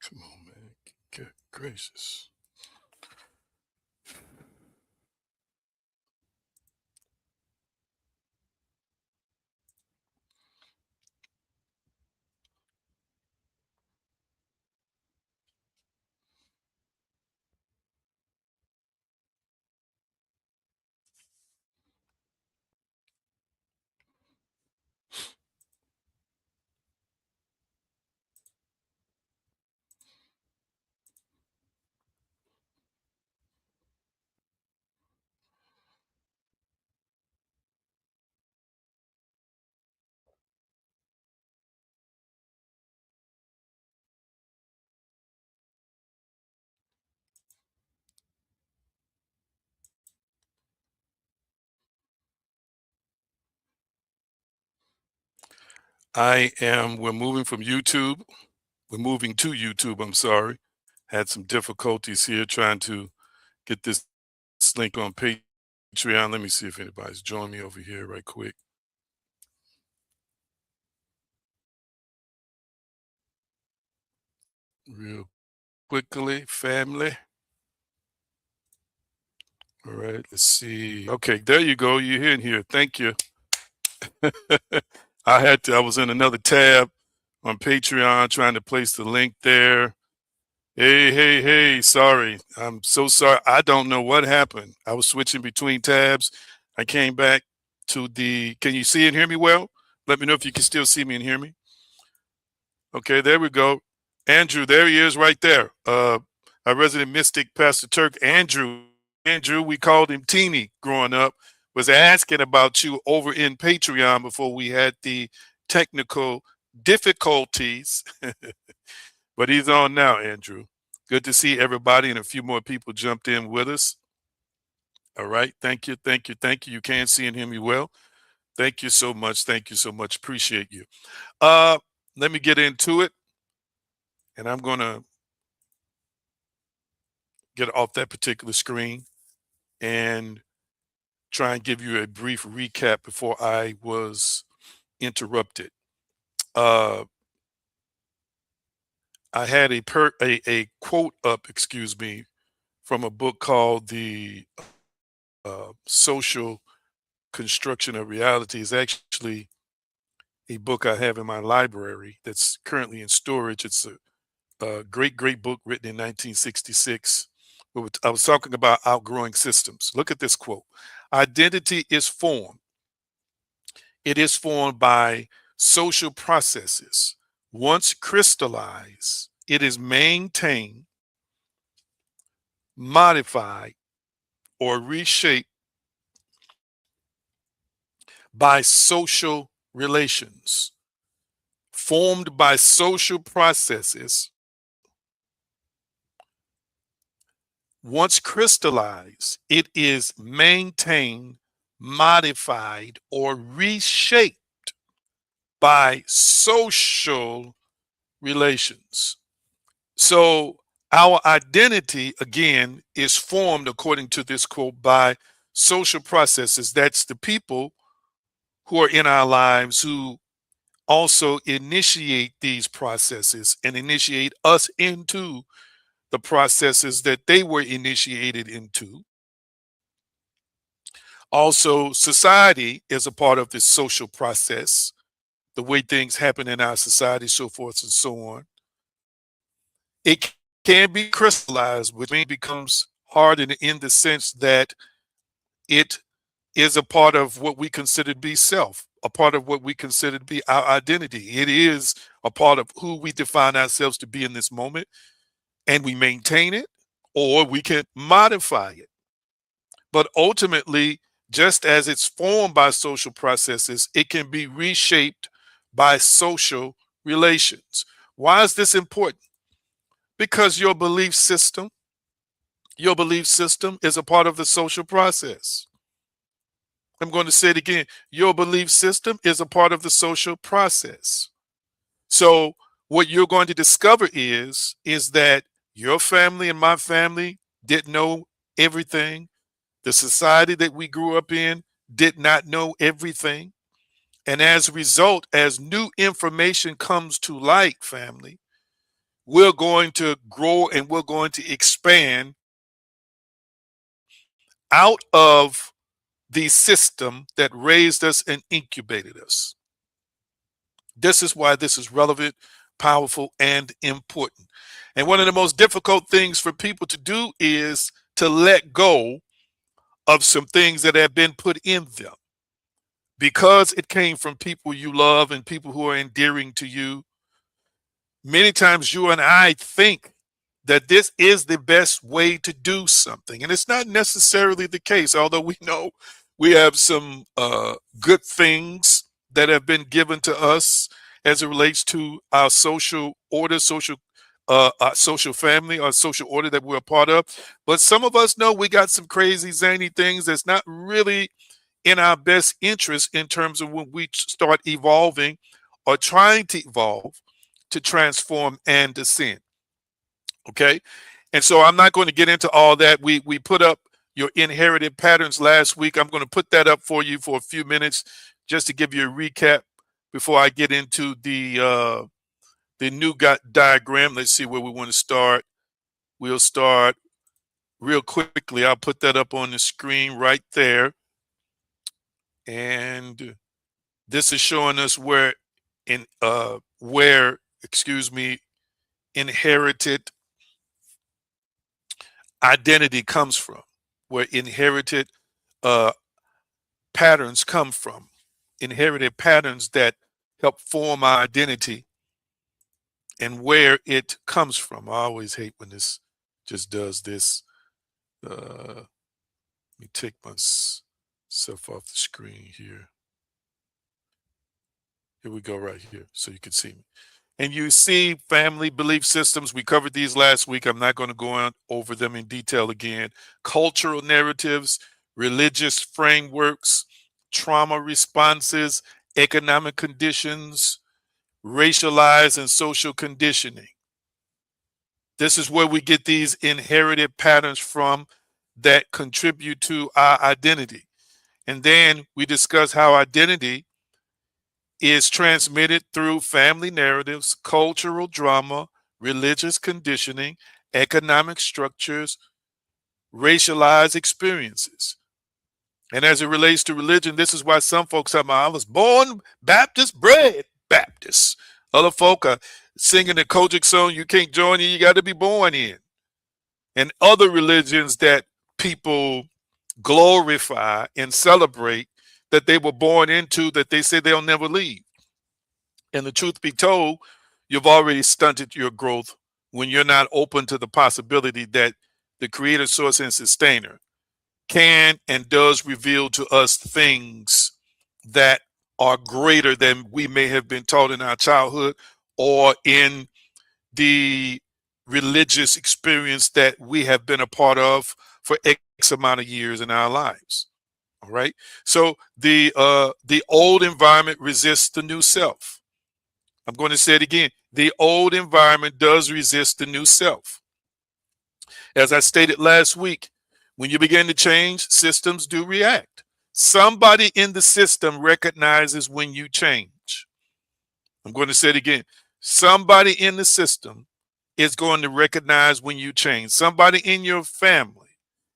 Come on, man. Good gracious. We're moving from YouTube. We're moving to YouTube, I'm sorry. Had some difficulties here trying to get this link on Patreon. Let me see if anybody's joined me over here right quick. Real quickly, family. All right, let's see. Okay, there you go. You're in here. Thank you. I was in another tab on Patreon trying to place the link there. Hey, sorry. I'm so sorry. I don't know what happened. I was switching between tabs. I came back to can you see and hear me well? Let me know if you can still see me and hear me. Okay, there we go. Andrew, there he is right there. Our resident mystic, Pastor Turk, Andrew, we called him Teeny growing up, was asking about you over in Patreon before we had the technical difficulties. But he's on now, Andrew. Good to see everybody, and a few more people jumped in with us. All right. Thank you. You can see and hear me well. Thank you so much. Appreciate you. Let me get into it. And I'm going to get off that particular screen and try and give you a brief recap before I was interrupted. I had a quote up, from a book called The Social Construction of Reality. Is actually a book I have in my library that's currently in storage. It's a great book written in 1966. I was talking about outgrowing systems. Look at this quote. Identity is formed. It is formed by social processes. Once crystallized, it is maintained, modified, or reshaped by social relations. Formed by social processes, once crystallized, it is maintained, modified, or reshaped by social relations. So our identity, again, is formed, according to this quote, by social processes. That's the people who are in our lives who also initiate these processes and initiate us into the processes that they were initiated into. Also, society is a part of this social process, the way things happen in our society, so forth and so on. It can be crystallized, which means it becomes hard in the sense that it is a part of what we consider to be self, a part of what we consider to be our identity. It is a part of who we define ourselves to be in this moment, and we maintain it, or we can modify it. But ultimately, just as it's formed by social processes, it can be reshaped by social relations. Why is this important? Because your belief system is a part of the social process. I'm going to say it again. Your belief system is a part of the social process. So what you're going to discover is that your family and my family didn't know everything. The society that we grew up in did not know everything. And as a result, as new information comes to light, family, we're going to grow and we're going to expand out of the system that raised us and incubated us. This is why this is relevant, powerful, and important. And one of the most difficult things for people to do is to let go of some things that have been put in them. Because it came from people you love and people who are endearing to you, many times you and I think that this is the best way to do something. And it's not necessarily the case, although we know we have some good things that have been given to us as it relates to our social order, our social family, our social order that we're a part of. But some of us know we got some crazy, zany things that's not really in our best interest in terms of when we start evolving or trying to evolve to transform and ascend. Okay. And so I'm not going to get into all that. We put up your inherited patterns last week. I'm going to put that up for you for a few minutes just to give you a recap before I get into the new diagram. Let's see where we want to start. We'll start real quickly. I'll put that up on the screen right there. And this is showing us where inherited identity comes from, where inherited patterns come from, inherited patterns that help form our identity and where it comes from. I always hate when this just does this. Let me take myself off the screen here. Here we go right here so you can see me. And you see family belief systems. We covered these last week. I'm not going to go on over them in detail again. Cultural narratives, religious frameworks, trauma responses, economic conditions, racialized and social conditioning. This is where we get these inherited patterns from that contribute to our identity. And then we discuss how identity is transmitted through family narratives, cultural drama, religious conditioning, economic structures, racialized experiences. And as it relates to religion, this is why some folks say, I was born Baptist, bred Baptist. Other folk are singing the Kojic song, you can't join in, you got to be born in. And other religions that people glorify and celebrate that they were born into, that they say they'll never leave. And the truth be told, you've already stunted your growth when you're not open to the possibility that the creator, source, and sustainer can and does reveal to us things that are greater than we may have been taught in our childhood or in the religious experience that we have been a part of for X amount of years in our lives. All right. So the old environment resists the new self. I'm going to say it again. The old environment does resist the new self. As I stated last week, when you begin to change, systems do react. Somebody in the system recognizes when you change. I'm going to say it again. Somebody in the system is going to recognize when you change. Somebody in your family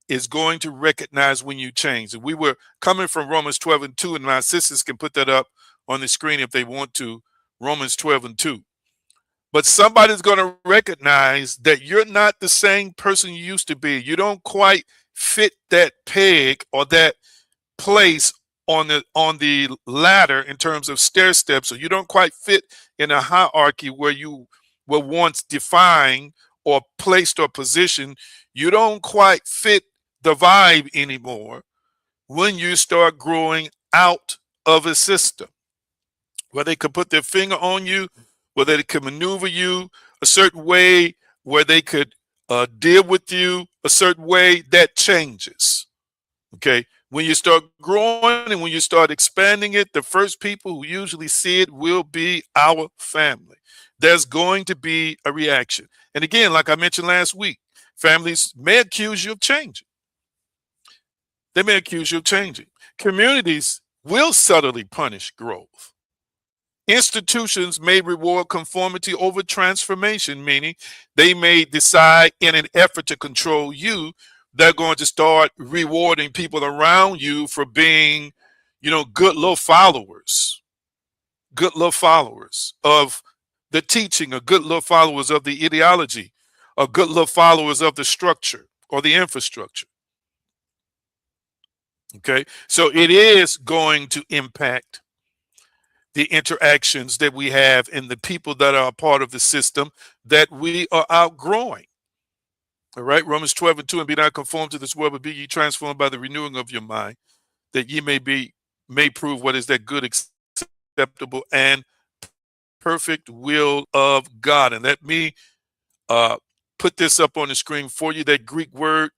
is going to recognize when you change. And we were coming from Romans 12:2, and my assistants can put that up on the screen if they want to, Romans 12:2. But somebody's going to recognize that you're not the same person you used to be. You don't quite fit that peg or that place on the ladder in terms of stair steps, or you don't quite fit in a hierarchy where you were once defined or placed or positioned. You don't quite fit the vibe anymore when you start growing out of a system where they could put their finger on you, where they could maneuver you a certain way, where they could deal with you a certain way. That changes. Okay. When you start growing and when you start expanding it, the first people who usually see it will be our family. There's going to be a reaction. And again, like I mentioned last week, families may accuse you of changing. They may accuse you of changing. Communities will subtly punish growth. Institutions may reward conformity over transformation, meaning they may decide in an effort to control you, they're going to start rewarding people around you for being, good little followers, of the teaching, or good little followers of the ideology, or good little followers of the structure or the infrastructure. Okay, so it is going to impact the interactions that we have and the people that are a part of the system that we are outgrowing. All right, Romans 12:2, and be not conformed to this world, but be ye transformed by the renewing of your mind, that ye may prove what is that good, acceptable, and perfect will of God. And let me put this up on the screen for you. That Greek word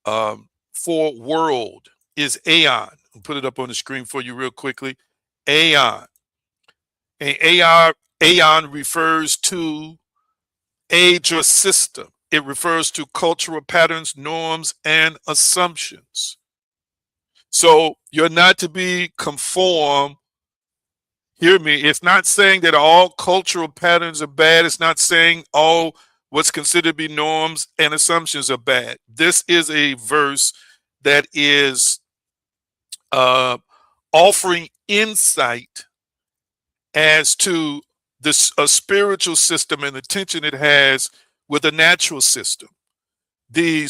for world is aeon. I'll put it up on the screen for you real quickly. Aeon. And aeon refers to age or system. It refers to cultural patterns, norms, and assumptions. So you're not to be conformed. Hear me. It's not saying that all cultural patterns are bad. It's not saying all what's considered to be norms and assumptions are bad. This is a verse that is offering insight as to this a spiritual system and the tension it has with a natural system. The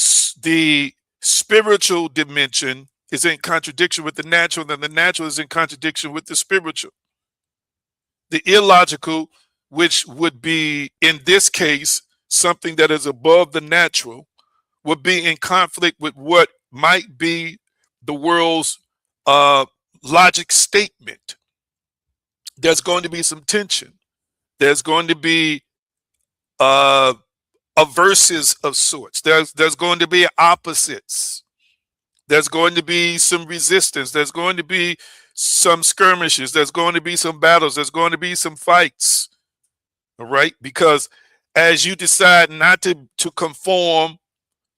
spiritual dimension is in contradiction with the natural, and the natural is in contradiction with the spiritual. The illogical, which would be in this case something that is above the natural, would be in conflict with what might be the world's logic statement. There's going to be some tension. There's going to be averses of sorts. There's going to be opposites. There's going to be some resistance. There's going to be some skirmishes. There's going to be some battles. There's going to be some fights. All right? Because as you decide not to conform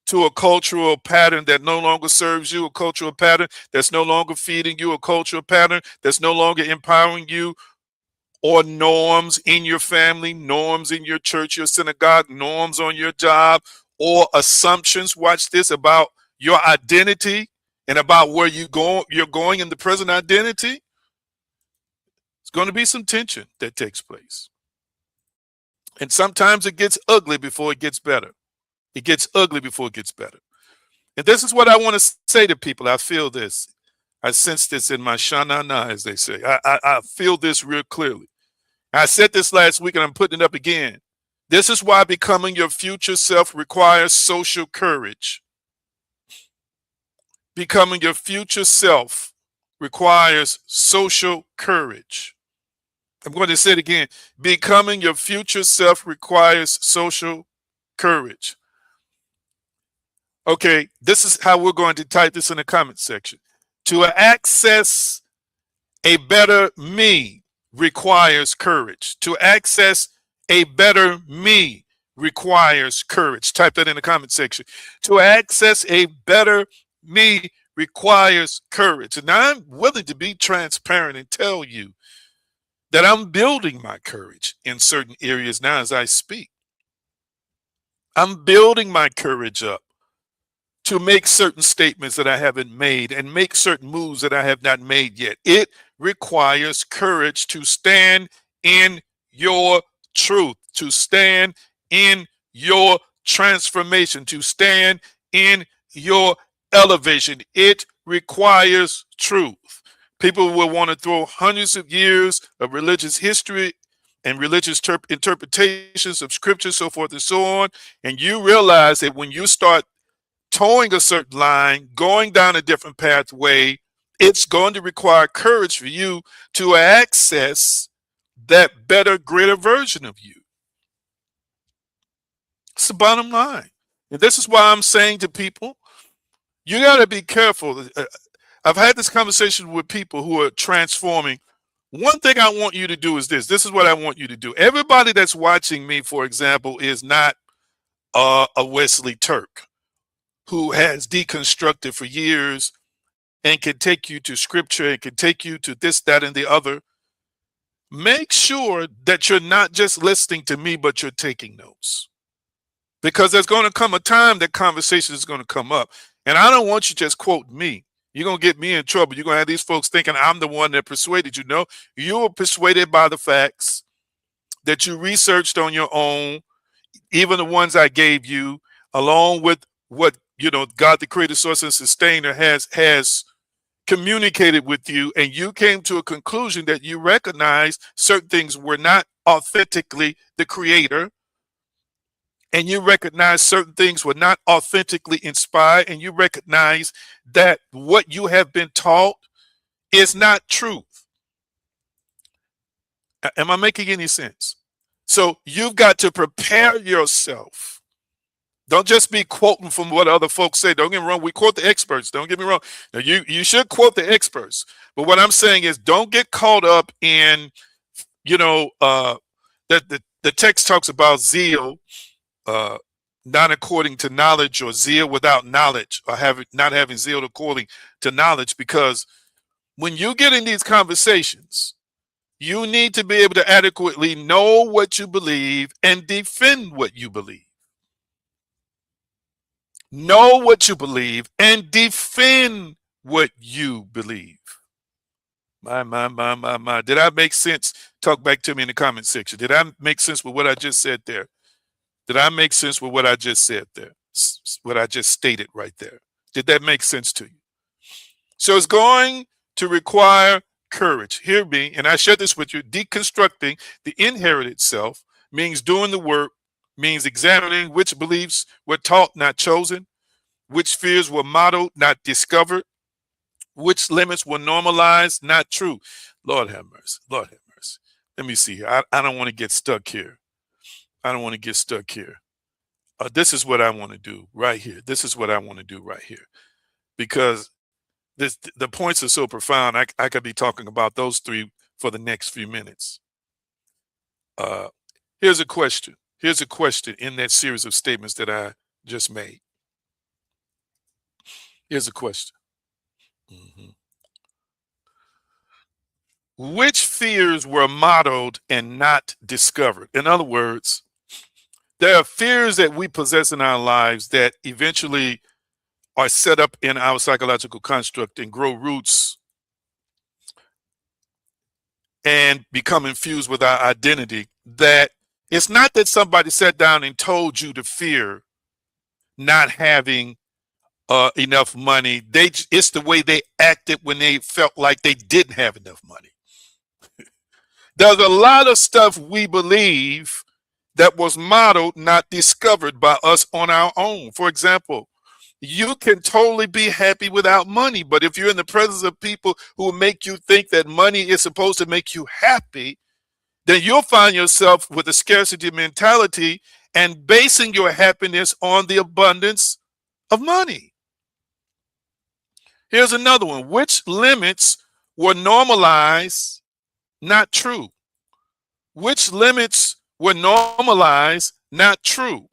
to a cultural pattern that no longer serves you, a cultural pattern that's no longer feeding you, a cultural pattern that's no longer empowering you, or norms in your family, norms in your church, your synagogue, norms on your job, or assumptions, watch this, about your identity and about where you're going in the present identity, it's going to be some tension that takes place. And sometimes it gets ugly before it gets better. It gets ugly before it gets better. And this is what I want to say to people. I feel this. I sense this in my shanana, as they say. I feel this real clearly. I said this last week and I'm putting it up again. This is why becoming your future self requires social courage. Becoming your future self requires social courage. I'm going to say it again. Becoming your future self requires social courage. Okay, this is how we're going to type this in the comment section. To access a better me requires courage. To access a better me requires courage. Type that in the comment section. To access a better me requires courage. And I'm willing to be transparent and tell you that I'm building my courage in certain areas now as I speak. I'm building my courage up to make certain statements that I haven't made and make certain moves that I have not made yet. It requires courage to stand in your truth, to stand in your transformation, to stand in your elevation. It requires truth. People will want to throw hundreds of years of religious history and religious interpretations of scripture, so forth and so on. And you realize that when you start towing a certain line, going down a different pathway, it's going to require courage for you to access that better, greater version of you. It's the bottom line. And this is why I'm saying to people, you got to be careful. I've had this conversation with people who are transforming. One thing I want you to do is this. This is what I want you to do. Everybody that's watching me, for example, is not a Wesley Turk who has deconstructed for years and can take you to scripture and can take you to this, that, and the other. make sure that you're not just listening to me, but you're taking notes. Because there's going to come a time that conversation is going to come up. And I don't want you to just quote me. You're going to get me in trouble. You're going to have these folks thinking I'm the one that persuaded you. No, you were persuaded by the facts that you researched on your own, even the ones I gave you, along with what, God, the creator, source, and sustainer has communicated with you, and you came to a conclusion that you recognize certain things were not authentically the creator, and you recognize certain things were not authentically inspired, and you recognize that what you have been taught is not truth. Am I making any sense? So you've got to prepare yourself. Don't just be quoting from what other folks say. Don't get me wrong. We quote the experts. Don't get me wrong. Now, you should quote the experts. But what I'm saying is don't get caught up in, that the text talks about zeal, not according to knowledge, or zeal without knowledge, or not having zeal according to knowledge. Because when you get in these conversations, you need to be able to adequately know what you believe and defend what you believe. Know what you believe and defend what you believe. My. Did I make sense? Talk back to me in the comment section. Did I make sense with what I just said there? Did I make sense with what I just said there? What I just stated right there? Did that make sense to you? So it's going to require courage. Hear me, and I share this with you. Deconstructing the inherited self means doing the work, means examining which beliefs were taught, not chosen, which fears were modeled, not discovered, which limits were normalized, not true. Lord have mercy. Lord have mercy. Let me see here. I don't want to get stuck here. I don't want to get stuck here. This is what I want to do right here. This is what I want to do right here. Because the points are so profound, I could be talking about those three for the next few minutes. Here's a question. Here's a question in that series of statements that I just made. Here's a question. Which fears were modeled and not discovered? In other words, there are fears that we possess in our lives that eventually are set up in our psychological construct and grow roots and become infused with our identity. That it's not that somebody sat down and told you to fear not having enough money. It's the way they acted when they felt like they didn't have enough money. There's a lot of stuff we believe that was modeled, not discovered by us on our own. For example, you can totally be happy without money, but if you're in the presence of people who make you think that money is supposed to make you happy, then you'll find yourself with a scarcity mentality and basing your happiness on the abundance of money. Here's another one. Which limits were normalized, not true? Which limits were normalized, not true?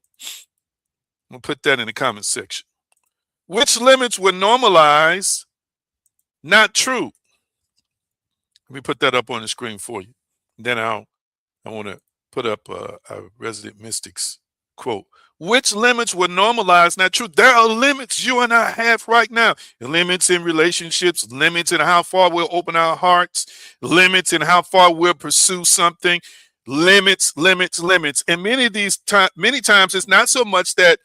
I'm going to put that in the comment section. Which limits were normalized, not true? Let me put that up on the screen for you. Then I want to put up a Resident Mystics quote. Which limits were normalized, not true? There are limits you and I have right now. Limits in relationships, limits in how far we'll open our hearts, limits in how far we'll pursue something, limits. And many times it's not so much that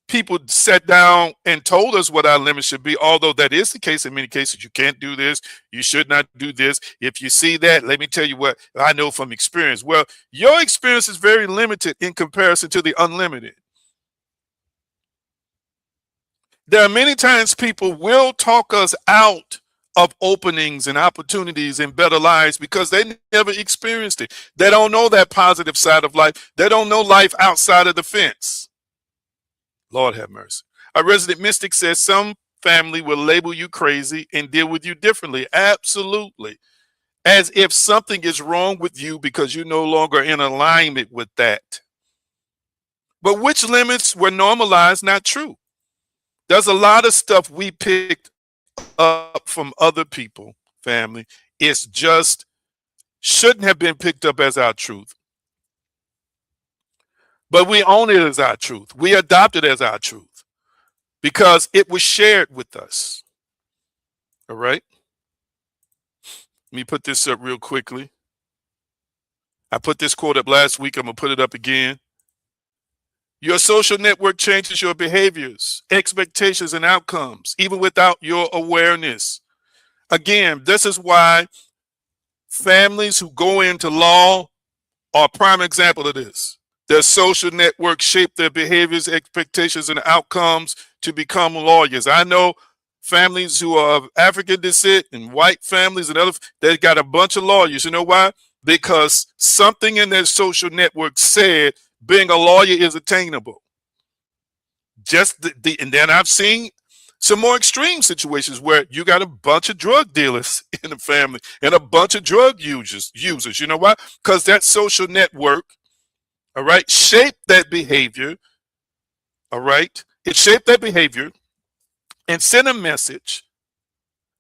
people sat down and told us what our limits should be, although that is the case in many cases. You can't do this. You should not do this. If you see that, let me tell you what I know from experience. Well, your experience is very limited in comparison to the unlimited. There are many times people will talk us out of openings and opportunities and better lives because they never experienced it. They don't know that positive side of life. They don't know life outside of the fence. Lord have mercy. A Resident Mystic says some family will label you crazy and deal with you differently. Absolutely. As if something is wrong with you because you're no longer in alignment with that. But which limits were normalized, not true. There's a lot of stuff we picked up from other people, family. It's just shouldn't have been picked up as our truth, but we own it as our truth. We adopt it as our truth because it was shared with us. All right. Let me put this up real quickly. I put this quote up last week. I'm going to put it up again. Your social network changes your behaviors, expectations, and outcomes, even without your awareness. Again, this is why families who go into law are a prime example of this. Their social network shape their behaviors, expectations, and outcomes to become lawyers. I know families who are of African descent and white families and other, they got a bunch of lawyers. You know why? Because something in their social network said being a lawyer is attainable. And then I've seen some more extreme situations where you got a bunch of drug dealers in the family and a bunch of drug users. You know why? Because that social network, all right, shaped that behavior. All right. It shaped that behavior and sent a message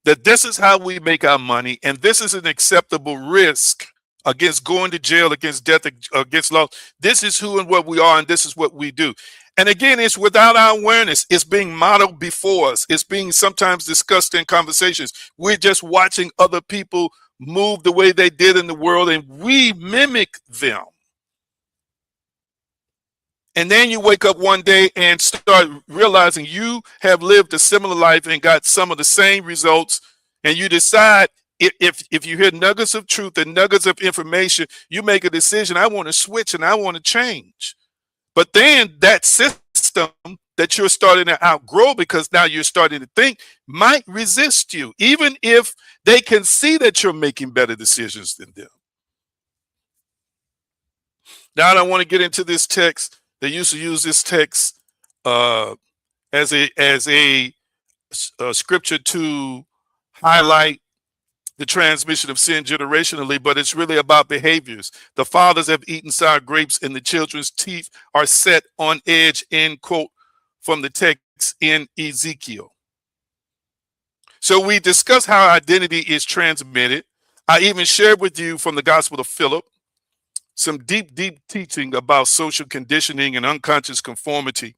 that this is how we make our money and this is an acceptable risk against going to jail, against death, against loss. This is who and what we are, and this is what we do. And again, it's without our awareness. It's being modeled before us. It's being sometimes discussed in conversations. We're just watching other people move the way they did in the world, and we mimic them. And then you wake up one day and start realizing you have lived a similar life and got some of the same results, and you decide, if you hear nuggets of truth and nuggets of information, you make a decision. I want to switch and I want to change. But then that system that you're starting to outgrow, because now you're starting to think, might resist you, even if they can see that you're making better decisions than them. Now, I don't want to get into this text. They used to use this text as a scripture to highlight the transmission of sin generationally, but it's really about behaviors. The fathers have eaten sour grapes and the children's teeth are set on edge, end quote from the text in Ezekiel. So we discussed how identity is transmitted. I even shared with you from the Gospel of Philip some deep teaching about social conditioning and unconscious conformity.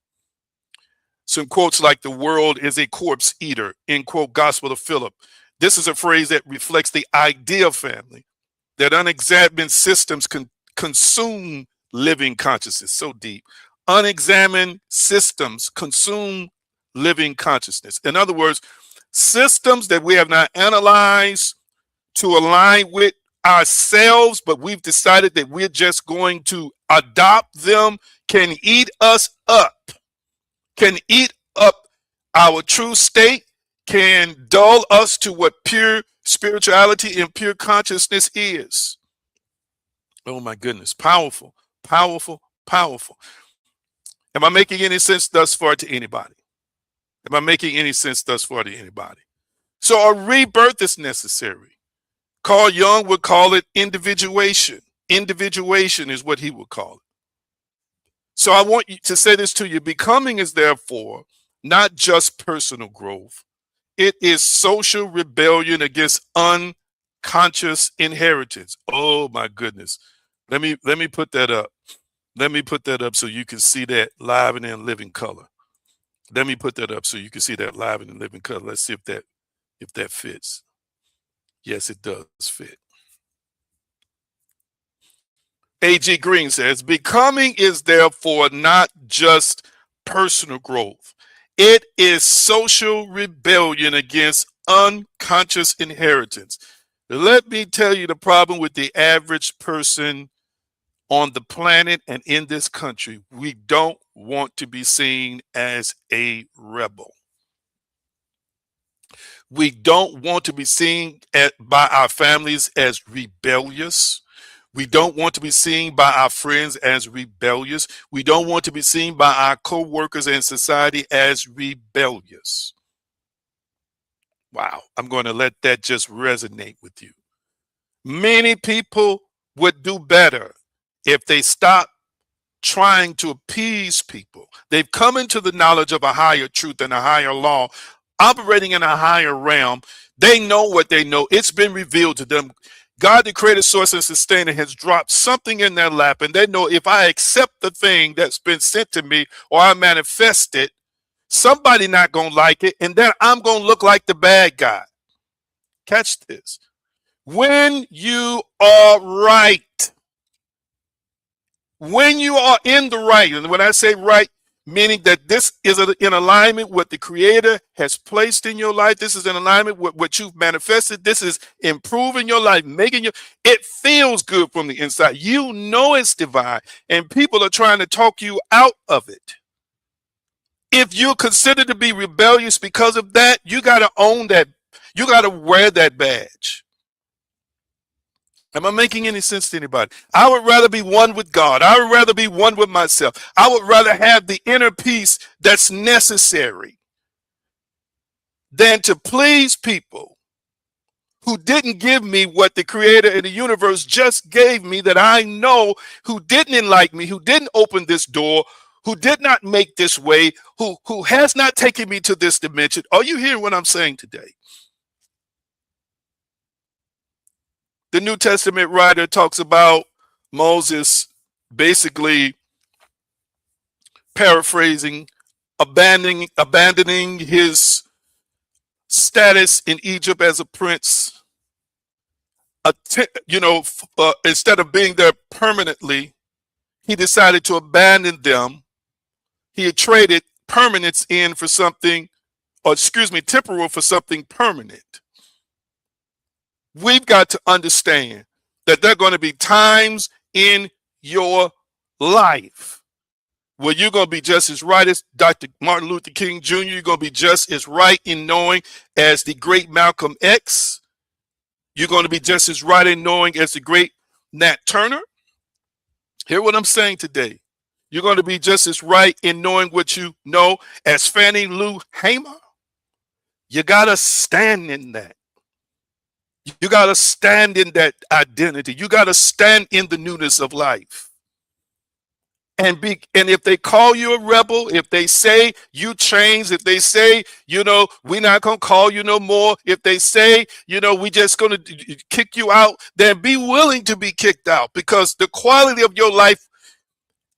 Some quotes like the world is a corpse eater, end quote, Gospel of Philip. This is a phrase that reflects the idea of family, that unexamined systems can consume living consciousness. So deep. Unexamined systems consume living consciousness. In other words, systems that we have not analyzed to align with ourselves, but we've decided that we're just going to adopt them, can eat us up, can eat up our true state, can dull us to what pure spirituality and pure consciousness is. Oh my goodness. Powerful, powerful, powerful. Am I making any sense thus far to anybody? Am I making any sense thus far to anybody? So a rebirth is necessary. Carl Jung would call it individuation. Individuation is what he would call it. So I want you to say this to you. Becoming is therefore not just personal growth. It is social rebellion against unconscious inheritance. Oh my goodness. Let me put that up. Let me put that up so you can see that live and in living color. Let me put that up so you can see that live and in living color. Let's see if that fits. Yes, it does fit. A.G. Green says, becoming is therefore not just personal growth. It is social rebellion against unconscious inheritance. Let me tell you the problem with the average person on the planet and in this country. We don't want to be seen as a rebel. We don't want to be seen by our families as rebellious. We don't want to be seen by our friends as rebellious. We don't want to be seen by our co-workers and society as rebellious. Wow, I'm going to let that just resonate with you. Many people would do better if they stop trying to appease people. They've come into the knowledge of a higher truth and a higher law, operating in a higher realm. They know what they know. It's been revealed to them. God, the creator, source, and sustainer, has dropped something in their lap, and they know if I accept the thing that's been sent to me or I manifest it, somebody not going to like it, and then I'm going to look like the bad guy. Catch this. When you are right, when you are in the right, and when I say right, meaning that this is in alignment with what the creator has placed in your life, this is in alignment with what you've manifested, this is improving your life, making you, it feels good from the inside. You know it's divine, and people are trying to talk you out of it. If you're considered to be rebellious because of that, you got to own that. You got to wear that badge. Am I making any sense to anybody? I would rather be one with God. I would rather be one with myself. I would rather have the inner peace that's necessary than to please people who didn't give me what the creator and the universe just gave me, that I know, who didn't enlighten me, who didn't open this door, who did not make this way, who has not taken me to this dimension. Are you hearing what I'm saying today? The New Testament writer talks about Moses basically paraphrasing, abandoning his status in Egypt as a prince. Instead of being there permanently, he decided to abandon them. He had traded permanence in for something, temporal for something permanent. We've got to understand that there are going to be times in your life where you're going to be just as right as Dr. Martin Luther King Jr. You're going to be just as right in knowing as the great Malcolm X. You're going to be just as right in knowing as the great Nat Turner. Hear what I'm saying today. You're going to be just as right in knowing what you know as Fannie Lou Hamer. You got to stand in that. You got to stand in that identity. You got to stand in the newness of life. And if they call you a rebel, if they say you changed, if they say, we're not going to call you no more, if they say, we just going to kick you out, then be willing to be kicked out, because the quality of your life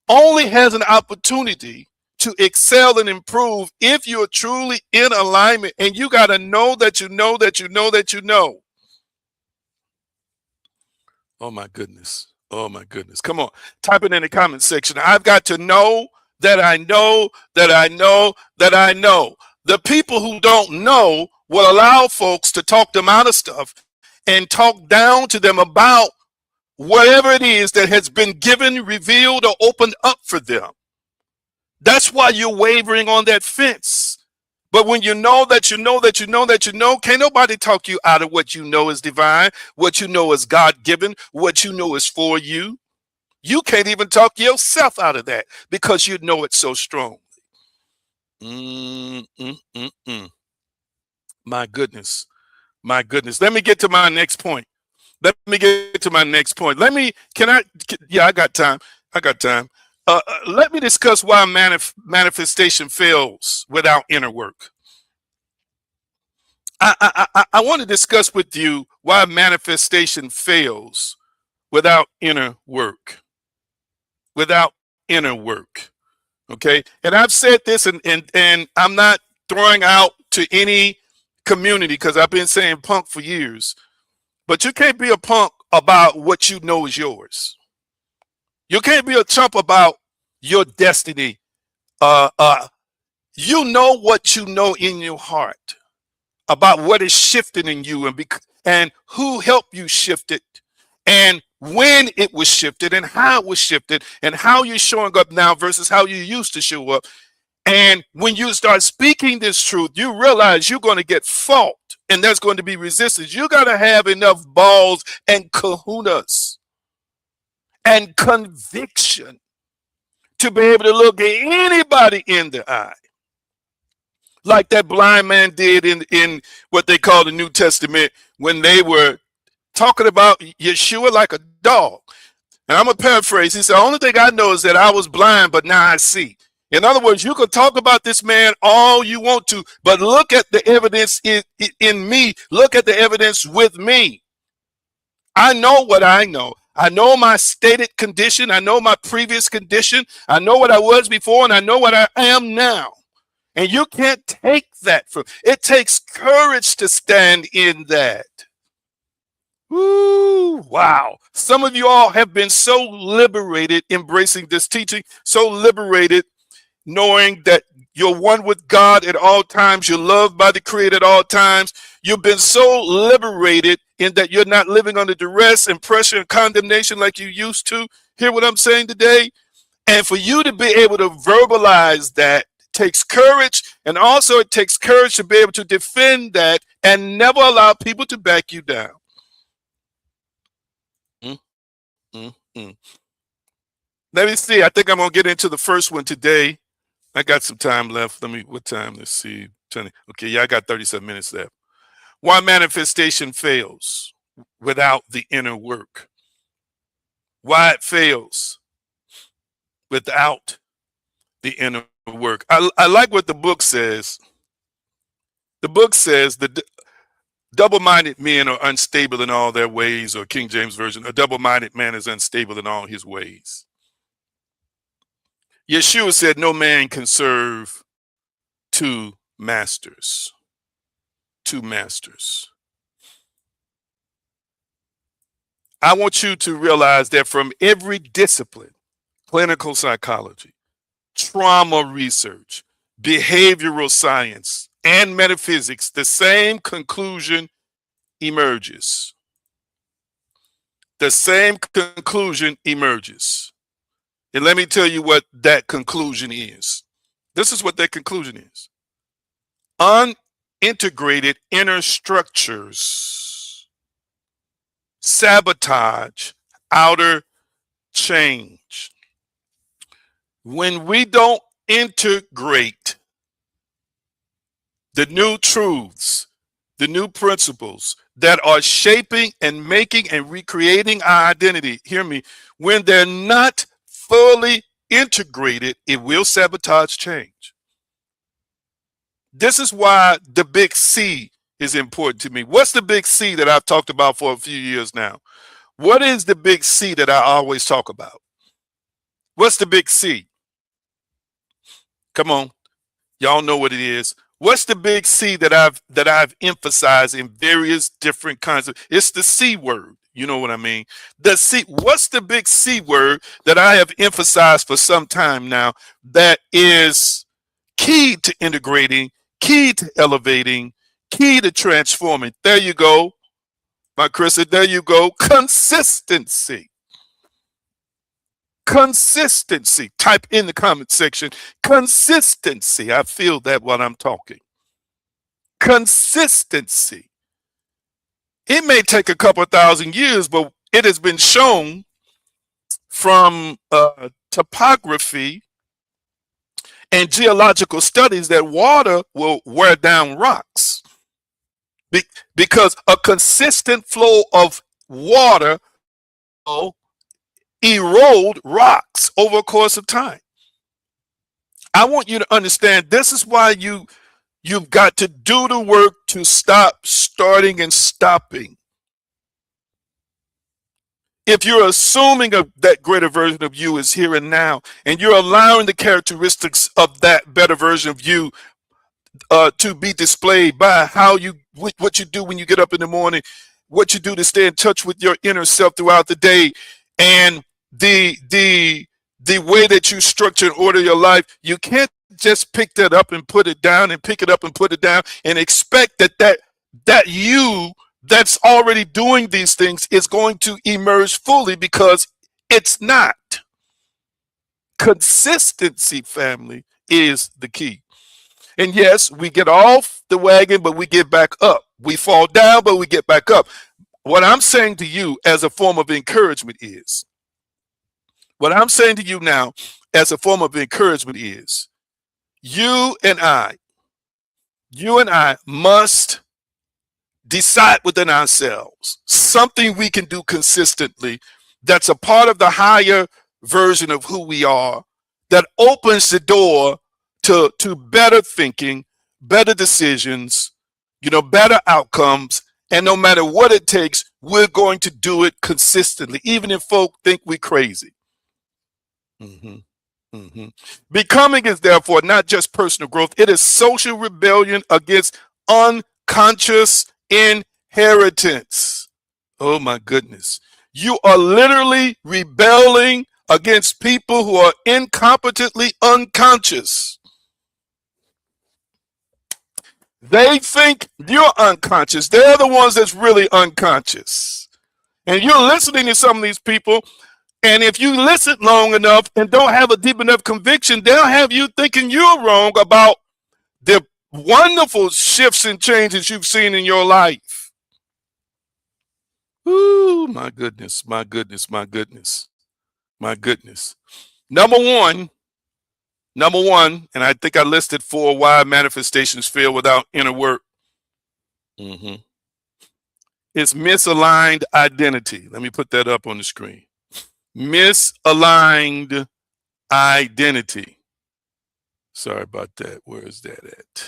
only has an opportunity to excel and improve if you're truly in alignment. And you got to know that you know that you know that you know. Oh my goodness. Oh my goodness. Come on. Type it in the comment section. I've got to know that I know that I know that I know. The people who don't know will allow folks to talk them out of stuff and talk down to them about whatever it is that has been given, revealed, or opened up for them. That's why you're wavering on that fence. But when you know that you know that you know that you know, can't nobody talk you out of what you know is divine, what you know is God-given, what you know is for you. You can't even talk yourself out of that because you know it so strongly. My goodness. My goodness. Let me get to my next point. I got time. Let me discuss why manifestation fails without inner work. I want to discuss with you why manifestation fails without inner work. Without inner work. Okay. And I've said this, and I'm not throwing out to any community, because I've been saying punk for years. But you can't be a punk about what you know is yours. You can't be a chump about your destiny. You know what you know in your heart about what is shifting in you, and who helped you shift it, and when it was shifted, and how it was shifted, and how you're showing up now versus how you used to show up. And when you start speaking this truth, you realize you're going to get fought, and there's going to be resistance. You got to have enough balls and kahunas and conviction to be able to look at anybody in the eye, like that blind man did in what they call the New Testament, when they were talking about Yeshua like a dog. And I'm going to paraphrase. He said, the only thing I know is that I was blind, but now I see. In other words, you can talk about this man all you want to, but look at the evidence in me. Look at the evidence with me. I know what I know. I know my stated condition. I know my previous condition. I know what I was before, and I know what I am now. And you can't take that from. It takes courage to stand in that. Woo, wow. Some of you all have been so liberated embracing this teaching, so liberated knowing that you're one with God at all times. You're loved by the Creator at all times. You've been so liberated in that you're not living under duress and pressure and condemnation like you used to. Hear what I'm saying today? And for you to be able to verbalize that takes courage. And also it takes courage to be able to defend that and never allow people to back you down. Let me see. I think I'm going to get into the first one today. I got some time left. What time? Let's see. Okay, yeah, I got 37 minutes left. Why manifestation fails without the inner work. Why it fails without the inner work. I like what the book says. The book says the double-minded men are unstable in all their ways, or King James Version, a double-minded man is unstable in all his ways. Yeshua said no man can serve two masters. Two masters. I want you to realize that from every discipline, clinical psychology, trauma research, behavioral science, and metaphysics, the same conclusion emerges. The same conclusion emerges. And let me tell you what that conclusion is. This is what that conclusion is. Unintegrated inner structures sabotage outer change. When we don't integrate the new truths, the new principles that are shaping and making and recreating our identity, hear me, when they're not fully integrated, it will sabotage change. This is why the big C is important to me. What's the big C that I've talked about for a few years now? What is the big C that I always talk about? What's the big C? Come on. Y'all know what it is. What's the big C that I've emphasized in various different kinds of, it's the C word. You know what I mean? The C, what's the big C word that I have emphasized for some time now that is key to integrating, key to elevating, key to transforming? There you go, my Chrissy, there you go. Consistency. Consistency. Type in the comment section, consistency. I feel that while I'm talking. Consistency. It may take a couple 1,000 years, but it has been shown from topography and geological studies that water will wear down rocks because a consistent flow of water will erode rocks over a course of time. I want you to understand this is why you've got to do the work to stop starting and stopping. If you're assuming that greater version of you is here and now, and you're allowing the characteristics of that better version of you to be displayed by what you do when you get up in the morning, what you do to stay in touch with your inner self throughout the day, and the way that you structure and order your life, you can't just pick that up and put it down and pick it up and put it down and expect that you that's already doing these things is going to emerge fully, because it's not. Consistency, family, is the key. And yes, we get off the wagon, but we get back up. We fall down, but we get back up. What I'm saying to you as a form of encouragement is, what I'm saying to you now as a form of encouragement is, you and I must decide within ourselves something we can do consistently that's a part of the higher version of who we are, that opens the door to better thinking, better decisions, better outcomes. And no matter what it takes, we're going to do it consistently, even if folk think we're crazy. Becoming is therefore not just personal growth, it is social rebellion against unconscious inheritance. Oh my goodness. You are literally rebelling against people who are incompetently unconscious. They think you're unconscious. They're the ones that's really unconscious. And you're listening to some of these people, and if you listen long enough and don't have a deep enough conviction, they'll have you thinking you're wrong about the wonderful shifts and changes you've seen in your life. Ooh, my goodness, my goodness, my goodness, my goodness. Number one, and I think I listed 4 why manifestations fail without inner work. It's misaligned identity. Let me put that up on the screen. Misaligned identity. Sorry about that. Where is that at?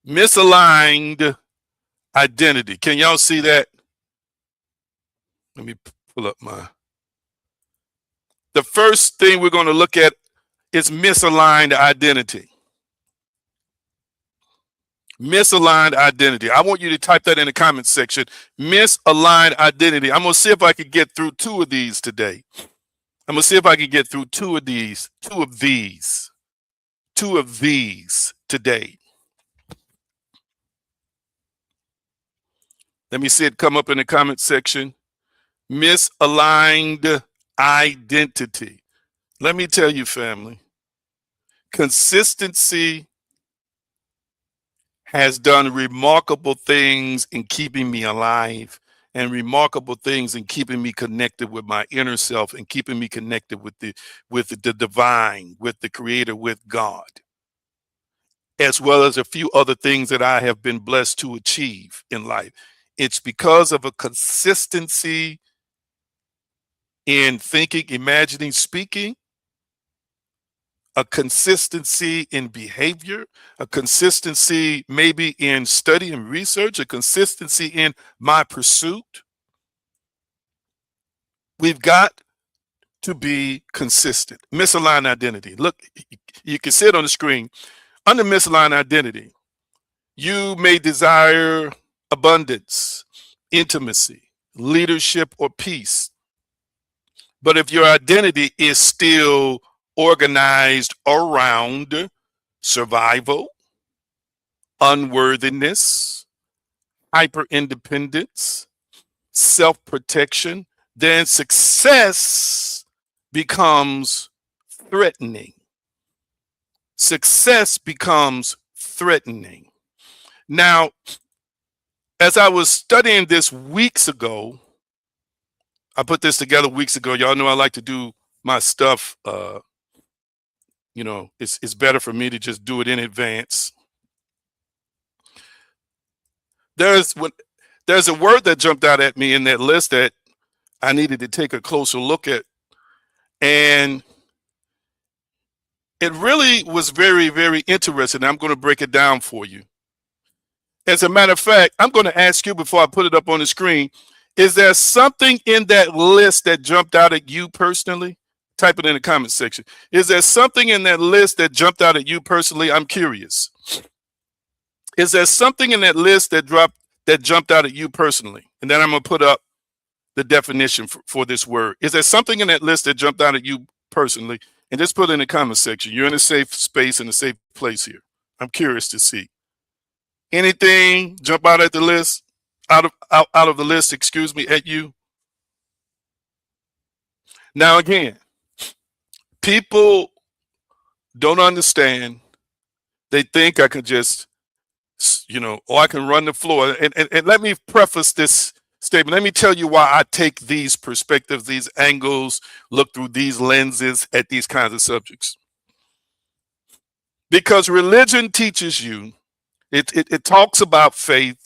Misaligned identity. Can y'all see that? Let me pull up the first thing we're going to look at is misaligned identity. Misaligned identity. I want you to type that in the comment section. Misaligned identity. I'm going to see if I can get through 2 of these today. I'm going to see if I can get through 2 of these today. Let me see it come up in the comment section. Misaligned identity. Let me tell you, family, consistency has done remarkable things in keeping me alive and remarkable things in keeping me connected with my inner self and keeping me connected with the divine, with the creator, with God, as well as a few other things that I have been blessed to achieve in life. It's because of a consistency in thinking, imagining, speaking, a consistency in behavior, a consistency maybe in study and research, a consistency in my pursuit. We've got to be consistent. Misaligned identity. Look, you can see it on the screen. Under misaligned identity, you may desire abundance, intimacy, leadership, or peace. But if your identity is still organized around survival, unworthiness, hyper-independence, self-protection, then success becomes threatening. Success becomes threatening. Now, as I was studying this weeks ago, I put this together weeks ago. Y'all know I like to do my stuff. You know, it's better for me to just do it in advance. There's a word that jumped out at me in that list that I needed to take a closer look at. And it really was very, very interesting. I'm going to break it down for you. As a matter of fact, I'm going to ask you before I put it up on the screen, is there something in that list that jumped out at you personally? Type it in the comment section. Is there something in that list that jumped out at you personally? I'm curious. Is there something in that list that jumped out at you personally? And then I'm going to put up the definition for this word. Is there something in that list that jumped out at you personally? And just put it in the comment section. You're in a safe space and a safe place here. I'm curious to see. Anything jump out at the list? Out of the list, excuse me, at you? Now again, people don't understand. They think I can just, you know, or I can run the floor. And let me preface this statement. Let me tell you why I take these perspectives, these angles, look through these lenses at these kinds of subjects. Because religion teaches you, it talks about faith,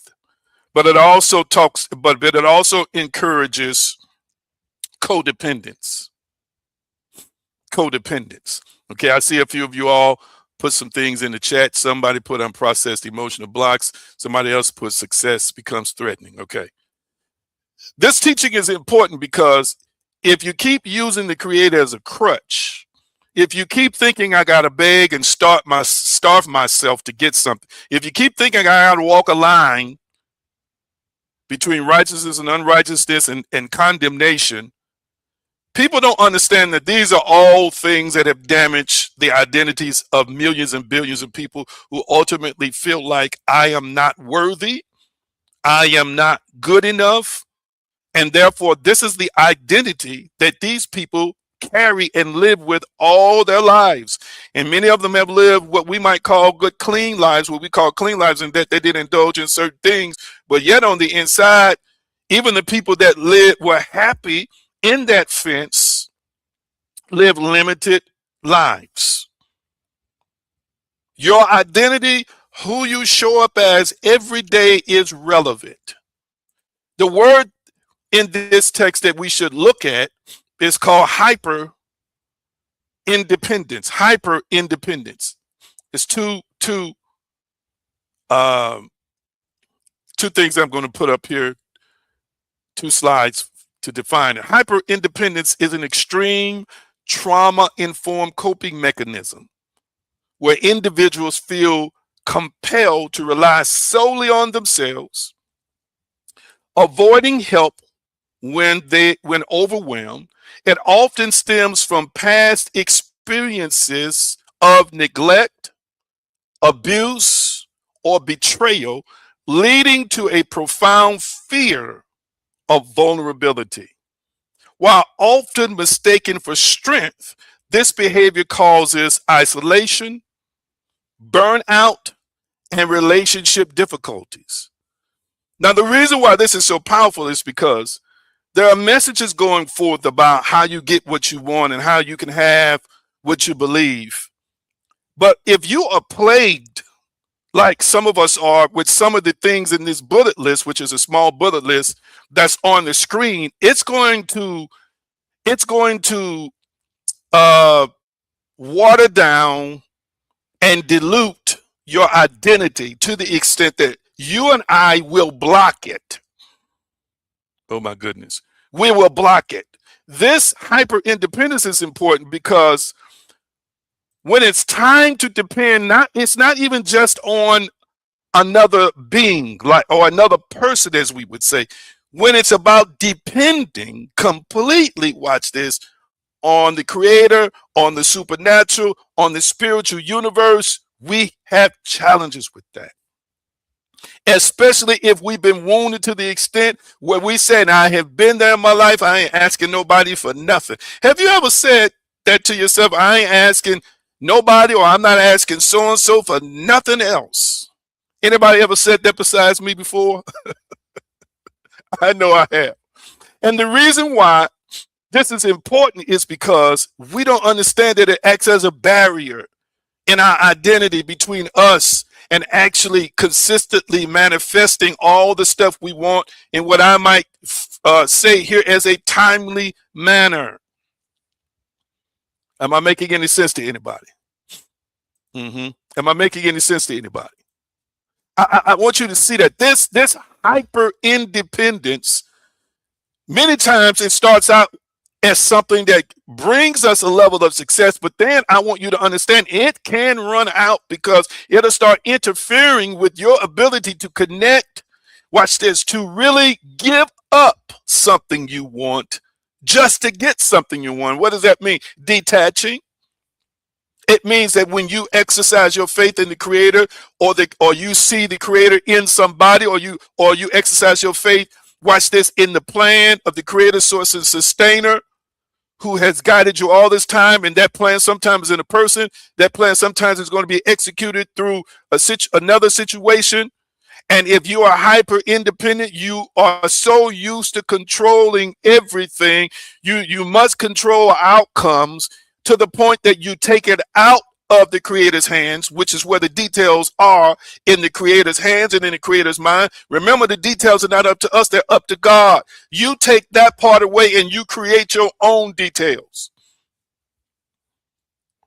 but it also encourages codependence. Okay, I see a few of you all put some things in the chat. Somebody put unprocessed emotional blocks. Somebody else put success becomes threatening. Okay. This teaching is important because if you keep using the creator as a crutch, if you keep thinking I got to beg and starve myself to get something, if you keep thinking I got to walk a line between righteousness and unrighteousness and condemnation, people don't understand that these are all things that have damaged the identities of millions and billions of people who ultimately feel like I am not worthy, I am not good enough, and therefore this is the identity that these people carry and live with all their lives. And many of them have lived what we might call good, clean lives, what we call clean lives, and that they did indulge in certain things, but yet on the inside, even the people that were happy in that fence live limited lives. Your identity, who you show up as every day, is relevant. The word in this text that we should look at is called hyper independence. Hyper independence. It's two things I'm going to put up here, 2 slides to define it. Hyper independence is an extreme trauma-informed coping mechanism where individuals feel compelled to rely solely on themselves, avoiding help when overwhelmed. It often stems from past experiences of neglect, abuse, or betrayal, leading to a profound fear of vulnerability. While often mistaken for strength, this behavior causes isolation, burnout, and relationship difficulties. Now, the reason why this is so powerful is because there are messages going forth about how you get what you want and how you can have what you believe. But if you are plagued, like some of us are, with some of the things in this bullet list, which is a small bullet list that's on the screen, it's going to water down and dilute your identity to the extent that you and I will block it. Oh my goodness. We will block it. This hyper independence is important because when it's time to depend, it's not even just on another being, or another person, as we would say. When it's about depending completely, watch this, on the creator, on the supernatural, on the spiritual universe, we have challenges with that. Especially if we've been wounded to the extent where we said, I have been there in my life, I ain't asking nobody for nothing. Have you ever said that to yourself? I ain't asking nobody, or I'm not asking so-and-so for nothing else. Anybody ever said that besides me before? I know I have. And the reason why this is important is because we don't understand that it acts as a barrier in our identity between us and actually consistently manifesting all the stuff we want in what I might say here as a timely manner. Am I making any sense to anybody? Am I making any sense to anybody? I want you to see that this hyper independence, many times it starts out as something that brings us a level of success, but then I want you to understand it can run out because it'll start interfering with your ability to connect, watch this, to really give up something you want just to get something you want. What does that mean? Detaching. It means that when you exercise your faith in the creator, or you see the creator in somebody, or you exercise your faith, watch this, in the plan of the creator, source, and sustainer who has guided you all this time, and that plan sometimes is in a person, that plan sometimes is going to be executed through another situation. And if you are hyper independent, you are so used to controlling everything. You must control outcomes to the point that you take it out of the creator's hands, which is where the details are, in the creator's hands and in the creator's mind. Remember, the details are not up to us, they're up to God. You take that part away and you create your own details.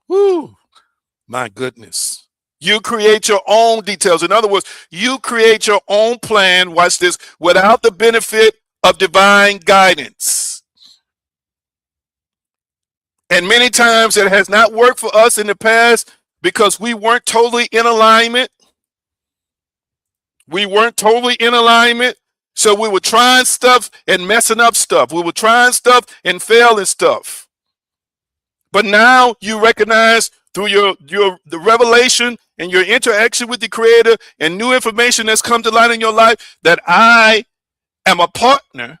Woo, my goodness. You create your own details. In other words, you create your own plan, watch this, without the benefit of divine guidance. And many times it has not worked for us in the past because we weren't totally in alignment. We weren't totally in alignment. So we were trying stuff and messing up stuff. We were trying stuff and failing stuff. But now you recognize through the revelation and your interaction with the Creator and new information that's come to light in your life that I am a partner,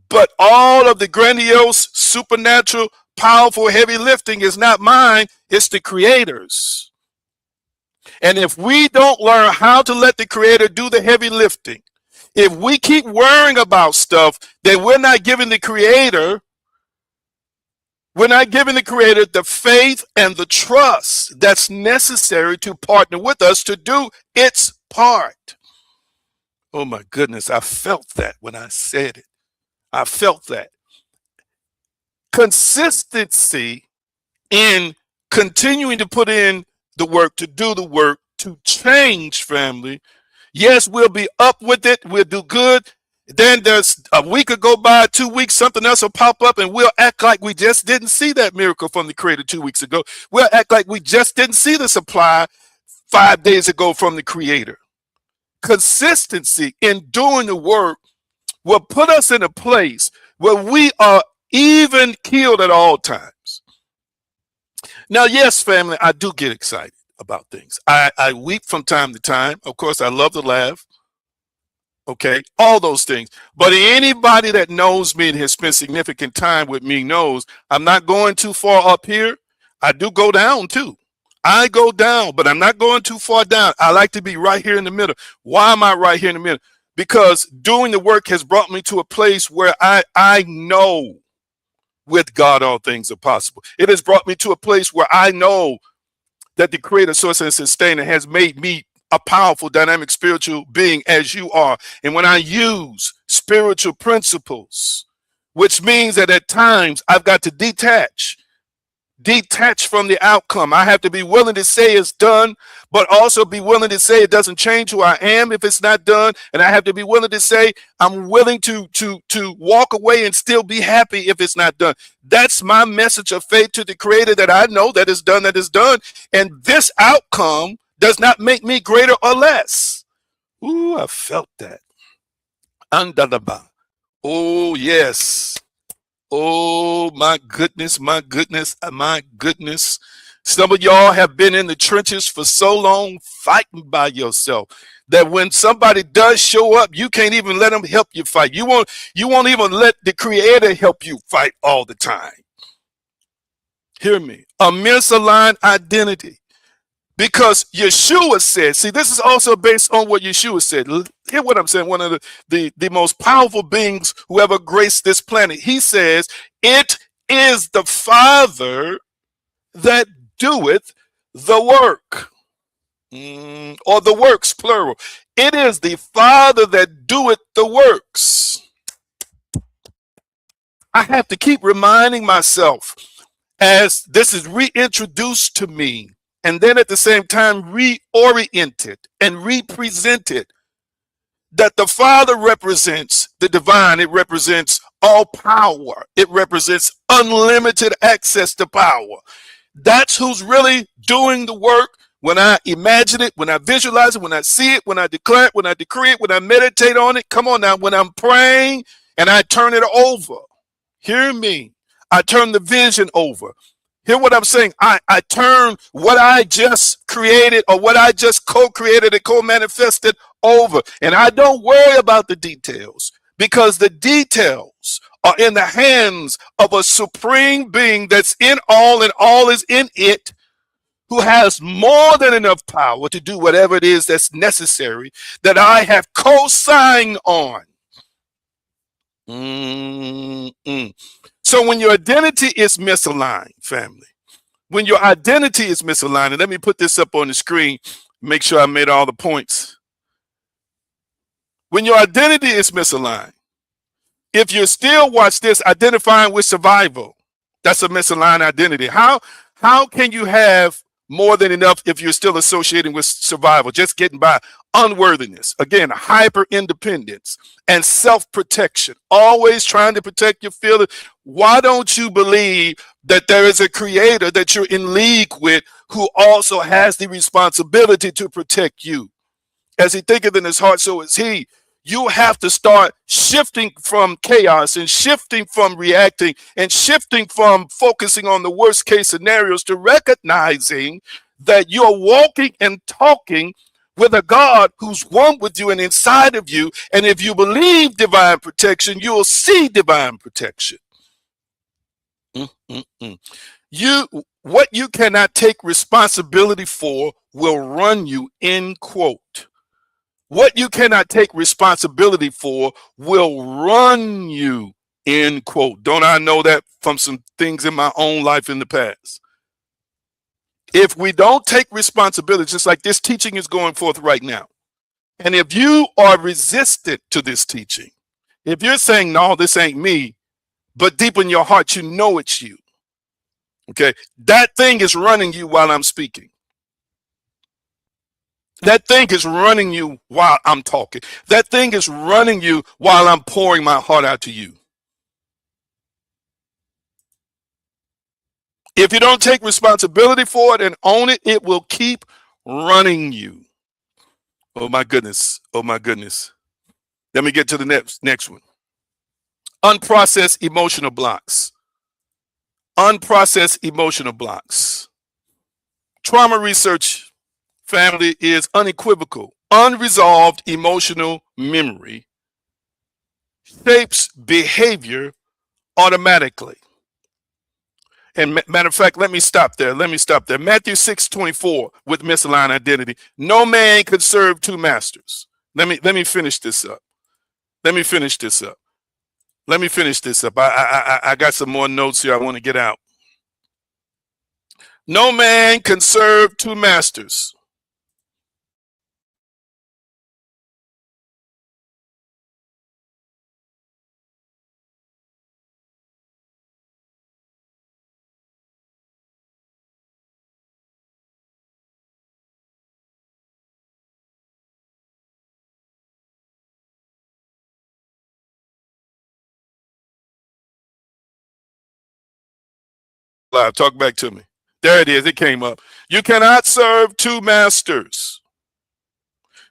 but all of the grandiose, supernatural, powerful, heavy lifting is not mine, it's the Creator's. And if we don't learn how to let the Creator do the heavy lifting, if we keep worrying about stuff that we're not giving the Creator the faith and the trust that's necessary to partner with us to do its part. Oh my goodness, I felt that when I said it. I felt that. Consistency in continuing to put in the work, to do the work, to change, family. Yes, we'll be up with it. We'll do good. Then there's a week will go by, 2 weeks, something else will pop up, and we'll act like we just didn't see that miracle from the Creator 2 weeks ago. We'll act like we just didn't see the supply 5 days ago from the Creator. Consistency in doing the work will put us in a place where we are even keeled at all times. Now, yes, family, I do get excited about things. I weep from time to time. Of course, I love to laugh. Okay, all those things. But anybody that knows me and has spent significant time with me knows I'm not going too far up here. I do go down too. I go down, but I'm not going too far down. I like to be right here in the middle. Why am I right here in the middle? Because doing the work has brought me to a place where I know with God all things are possible. It has brought me to a place where I know that the Creator, source, and sustainer has made me a powerful, dynamic, spiritual being as you are. And when I use spiritual principles, which means that at times I've got to detach from the outcome. I have to be willing to say it's done, but also be willing to say it doesn't change who I am if it's not done. And I have to be willing to say I'm willing to walk away and still be happy if it's not done. That's my message of faith to the Creator, that I know that is done, and this outcome does not make me greater or less. Ooh, I felt that. Andalaba. Oh, yes. Oh, my goodness. Some of y'all have been in the trenches for so long fighting by yourself that when somebody does show up, you can't even let them help you fight. You won't even let the Creator help you fight all the time. Hear me. A misaligned identity. Because Yeshua said, see, this is also based on what Yeshua said. Hear what I'm saying. One of the most powerful beings who ever graced this planet. He says, it is the Father that doeth the work. Or the works, plural. It is the Father that doeth the works. I have to keep reminding myself as this is reintroduced to me, and then at the same time reoriented and represented, that the Father represents the divine. It represents all power. It represents unlimited access to power. That's who's really doing the work. When I imagine it, when I visualize it, when I see it, when I declare it, when I decree it, when I meditate on it, come on now, when I'm praying and I turn it over, hear me, I turn the vision over. Hear what I'm saying. I turn what I just created or what I just co-created and co-manifested over. And I don't worry about the details, because the details are in the hands of a supreme being that's in all and all is in it, who has more than enough power to do whatever it is that's necessary that I have co-signed on. So when your identity is misaligned, family, when your identity is misaligned, and let me put this up on the screen, make sure I made all the points. When your identity is misaligned, if you're still, watch this, identifying with survival, that's a misaligned identity. How can you have more than enough if you're still associating with survival, just getting by. Unworthiness, again, hyper independence and self-protection, always trying to protect your feelings. Why don't you believe that there is a creator that you're in league with who also has the responsibility to protect you? As he thinketh in his heart, so is he. You have to start shifting from chaos and shifting from reacting and shifting from focusing on the worst case scenarios to recognizing that you're walking and talking with a God who's one with you and inside of you. And if you believe divine protection, you'll see divine protection. What you cannot take responsibility for will run you, end quote. What you cannot take responsibility for will run you, end quote. Don't I know that from some things in my own life in the past? If we don't take responsibility, just like this teaching is going forth right now, and if you are resistant to this teaching, if you're saying, no, this ain't me, but deep in your heart, you know it's you, okay, that thing is running you while I'm speaking. That thing is running you while I'm talking. That thing is running you while I'm pouring my heart out to you. If you don't take responsibility for it and own it, it will keep running you. Oh my goodness. Oh my goodness. Let me get to the next one. Unprocessed emotional blocks. Unprocessed emotional blocks. Trauma research, family, is unequivocal. Unresolved emotional memory shapes behavior automatically. And matter of fact, let me stop there. Matthew 6:24 with misaligned identity. No man could serve two masters. Let me finish this up. I got some more notes here I want to get out. No man can serve two masters. Live, talk back to me. There it is. It came up. You cannot serve two masters.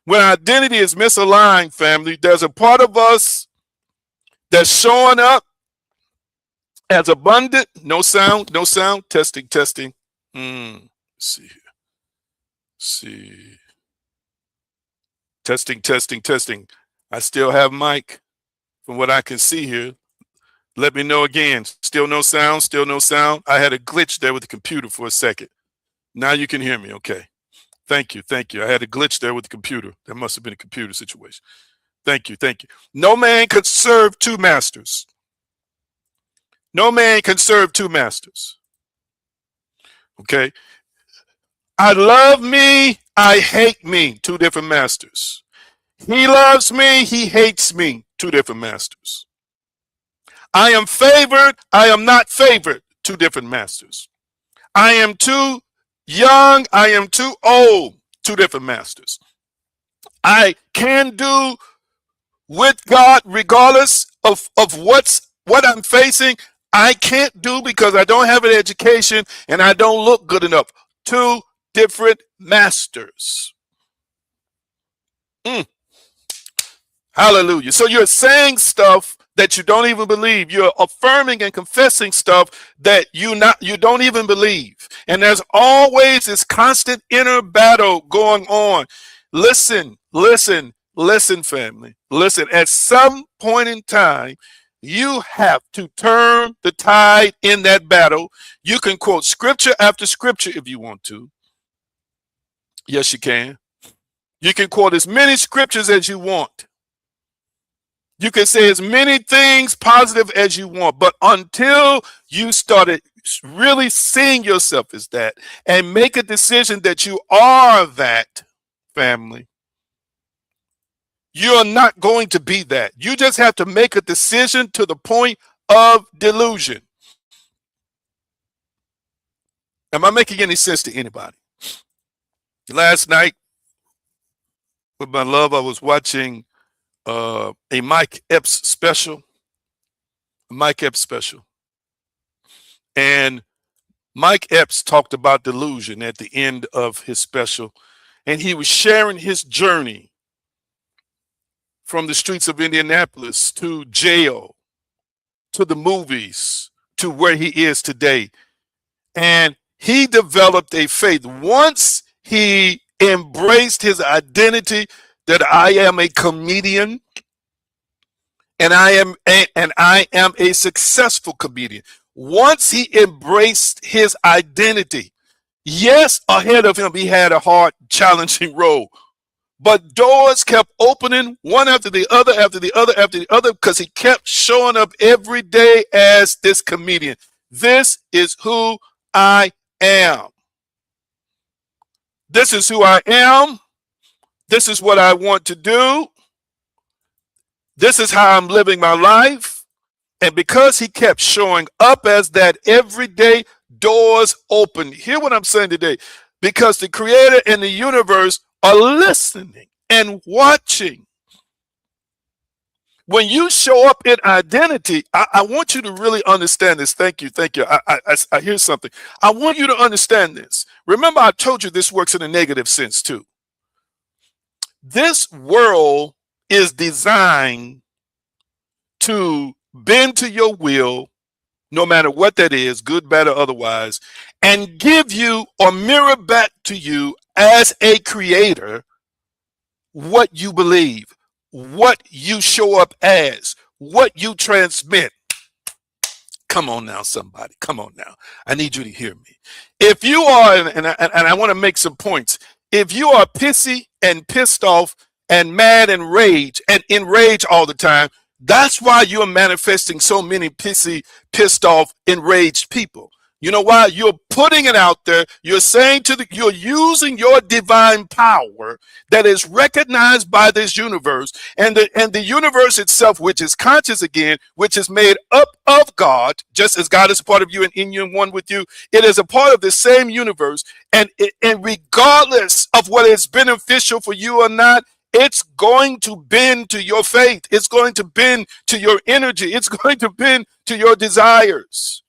When identity is misaligned, family, there's a part of us that's showing up as abundant. No sound. Testing. See here. See. Testing. I still have mic from what I can see here. Let me know again. Still no sound. I had a glitch there with the computer for a second. Now you can hear me. Okay. Thank you. I had a glitch there with the computer. That must have been a computer situation. Thank you. No man could serve two masters. Okay. I love me. I hate me. Two different masters. He loves me. He hates me. Two different masters. I am favored. I am not favored. Two different masters. I am too young. I am too old. Two different masters. I can do with God regardless of what I'm facing. I can't do because I don't have an education and I don't look good enough. Two different masters. Hallelujah. So you're saying stuff that you don't even believe. You're affirming and confessing stuff that you don't even believe. And there's always this constant inner battle going on. Listen, family. Listen, at some point in time, you have to turn the tide in that battle. You can quote scripture after scripture if you want to. Yes, you can. You can quote as many scriptures as you want. You can say as many things positive as you want, but until you started really seeing yourself as that and make a decision that you are that, family, you're not going to be that. You just have to make a decision to the point of delusion. Am I making any sense to anybody? Last night with my love, I was watching a Mike Epps special. Mike Epps special. And Mike Epps talked about delusion at the end of his special. And he was sharing his journey from the streets of Indianapolis to jail, to the movies, to where he is today. And he developed a faith. Once he embraced his identity that I am a comedian and I am a successful comedian. Once he embraced his identity, yes, ahead of him, he had a hard, challenging road. But doors kept opening one after the other, after the other, after the other, because he kept showing up every day as this comedian. This is who I am. This is who I am. This is what I want to do. This is how I'm living my life. And because he kept showing up as that every day, doors opened. Hear what I'm saying today. Because the creator and the universe are listening and watching. When you show up in identity, I want you to really understand this. Thank you. Thank you. I hear something. I want you to understand this. Remember, I told you this works in a negative sense too. This world is designed to bend to your will, no matter what that is, good, bad, or otherwise, and give you or mirror back to you as a creator what you believe, what you show up as, what you transmit. Come on now, somebody. Come on now. I need you to hear me. If you are, and I want to make some points, if you are pissy and pissed off and mad and enraged all the time, that's why you're manifesting so many pissy, pissed off, enraged people. You know why? You're putting it out there. You're saying you're using your divine power that is recognized by this universe, and the universe itself, which is conscious again, which is made up of God, just as God is a part of you and in you and one with you. It is a part of the same universe, and regardless of whether it's beneficial for you or not, it's going to bend to your faith. It's going to bend to your energy. It's going to bend to your desires.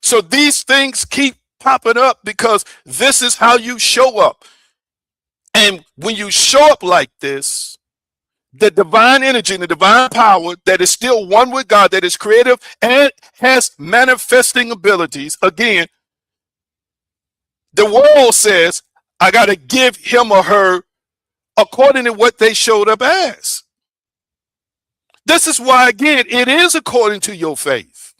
So these things keep popping up because this is how you show up. And when you show up like this, the divine energy and the divine power that is still one with God, that is creative and has manifesting abilities, again, the world says, I got to give him or her according to what they showed up as. This is why, again, it is according to your faith.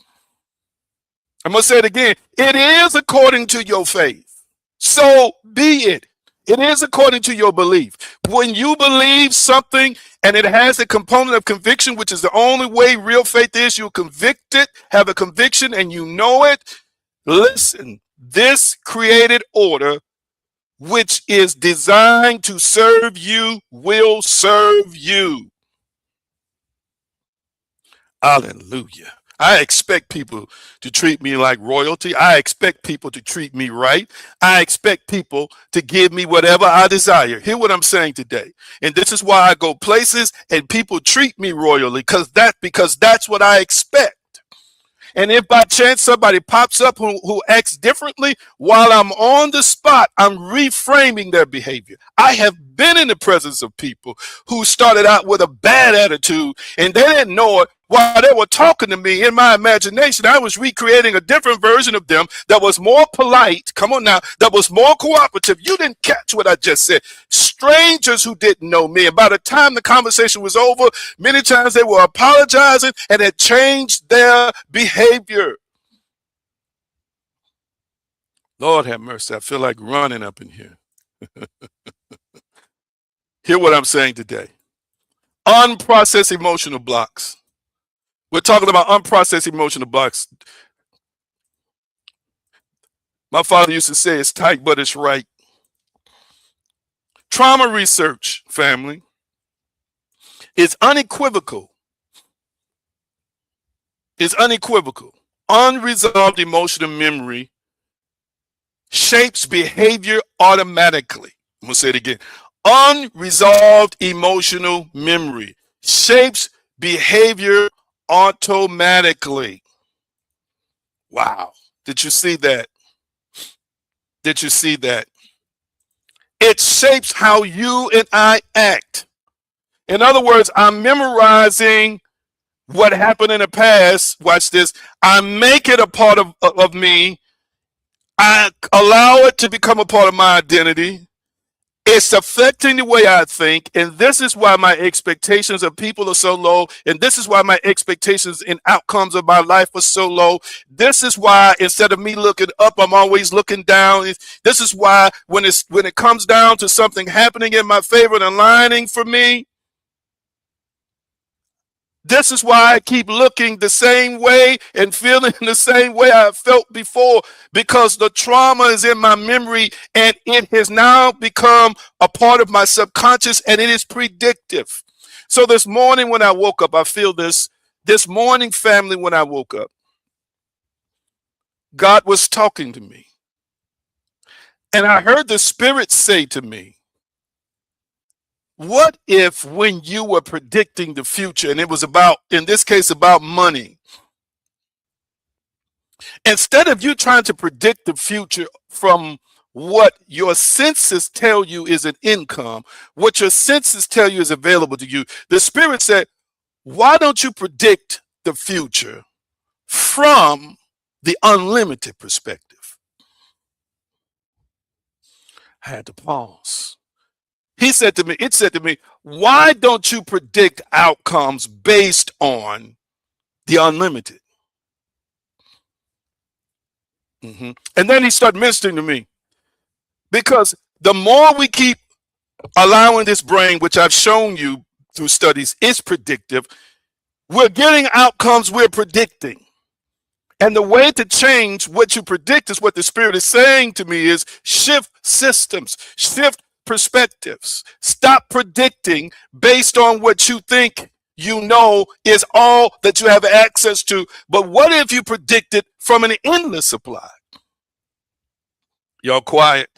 I'm going to say it again. It is according to your faith. So be it. It is according to your belief. When you believe something and it has a component of conviction, which is the only way real faith is, you're convicted, have a conviction, and you know it. Listen, this created order, which is designed to serve you, will serve you. Hallelujah. I expect people to treat me like royalty. I expect people to treat me right. I expect people to give me whatever I desire. Hear what I'm saying today. And this is why I go places and people treat me royally, because that's what I expect. And if by chance somebody pops up who acts differently, while I'm on the spot, I'm reframing their behavior. I have been in the presence of people who started out with a bad attitude and they didn't know it. While they were talking to me in my imagination, I was recreating a different version of them that was more polite. Come on now, that was more cooperative. You didn't catch what I just said. Strangers who didn't know me. And by the time the conversation was over, many times they were apologizing and had changed their behavior. Lord have mercy. I feel like running up in here. Hear what I'm saying today. Unprocessed emotional blocks. We're talking about unprocessed emotional blocks. My father used to say it's tight, but it's right. Trauma research, family, is unequivocal. It's unequivocal. Unresolved emotional memory shapes behavior automatically. I'm going to say it again. Unresolved emotional memory shapes behavior automatically. Wow. Did you see that? Did you see that? It shapes how you and I act. In other words, I'm memorizing what happened in the past. Watch this. I make it a part of me. I allow it to become a part of my identity. It's affecting the way I think, and this is why my expectations of people are so low, and this is why my expectations and outcomes of my life are so low. This is why instead of me looking up, I'm always looking down. This is why when it comes down to something happening in my favor and aligning for me, this is why I keep looking the same way and feeling the same way I felt before, because the trauma is in my memory and it has now become a part of my subconscious, and it is predictive. So this morning when I woke up, I feel this morning, family, when I woke up, God was talking to me. And I heard the Spirit say to me, what if when you were predicting the future, and it was about, in this case, about money, instead of you trying to predict the future from what your senses tell you is an income, what your senses tell you is available to you, the Spirit said, why don't you predict the future from the unlimited perspective? I had to pause. It said to me, why don't you predict outcomes based on the unlimited? And then he started ministering to me, because the more we keep allowing this brain, which I've shown you through studies, is predictive, we're getting outcomes we're predicting. And the way to change what you predict is what the Spirit is saying to me is shift systems, shift perspectives. Stop predicting based on what you think you know is all that you have access to. But what if you predicted from an endless supply? Y'all quiet.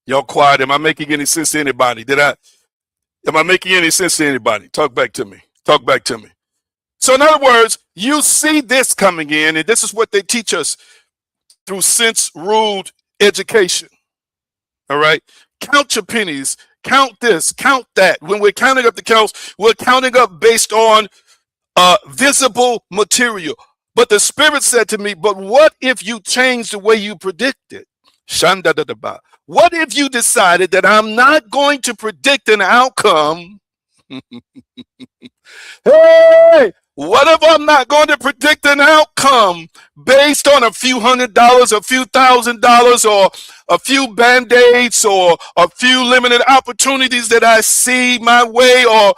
Y'all quiet. Am I making any sense to anybody? Am I making any sense to anybody? Talk back to me. Talk back to me. So in other words, you see this coming in, and this is what they teach us through sense-ruled education. All right? Count your pennies, count this, count that. When we're counting up the counts, we're counting up based on visible material. But the Spirit said to me, but what if you change the way you predict it? What if you decided that I'm not going to predict an outcome? Hey, what if I'm not going to predict an outcome based on a few $100s, a few $1,000s, or a few band-aids, or a few limited opportunities that I see my way, or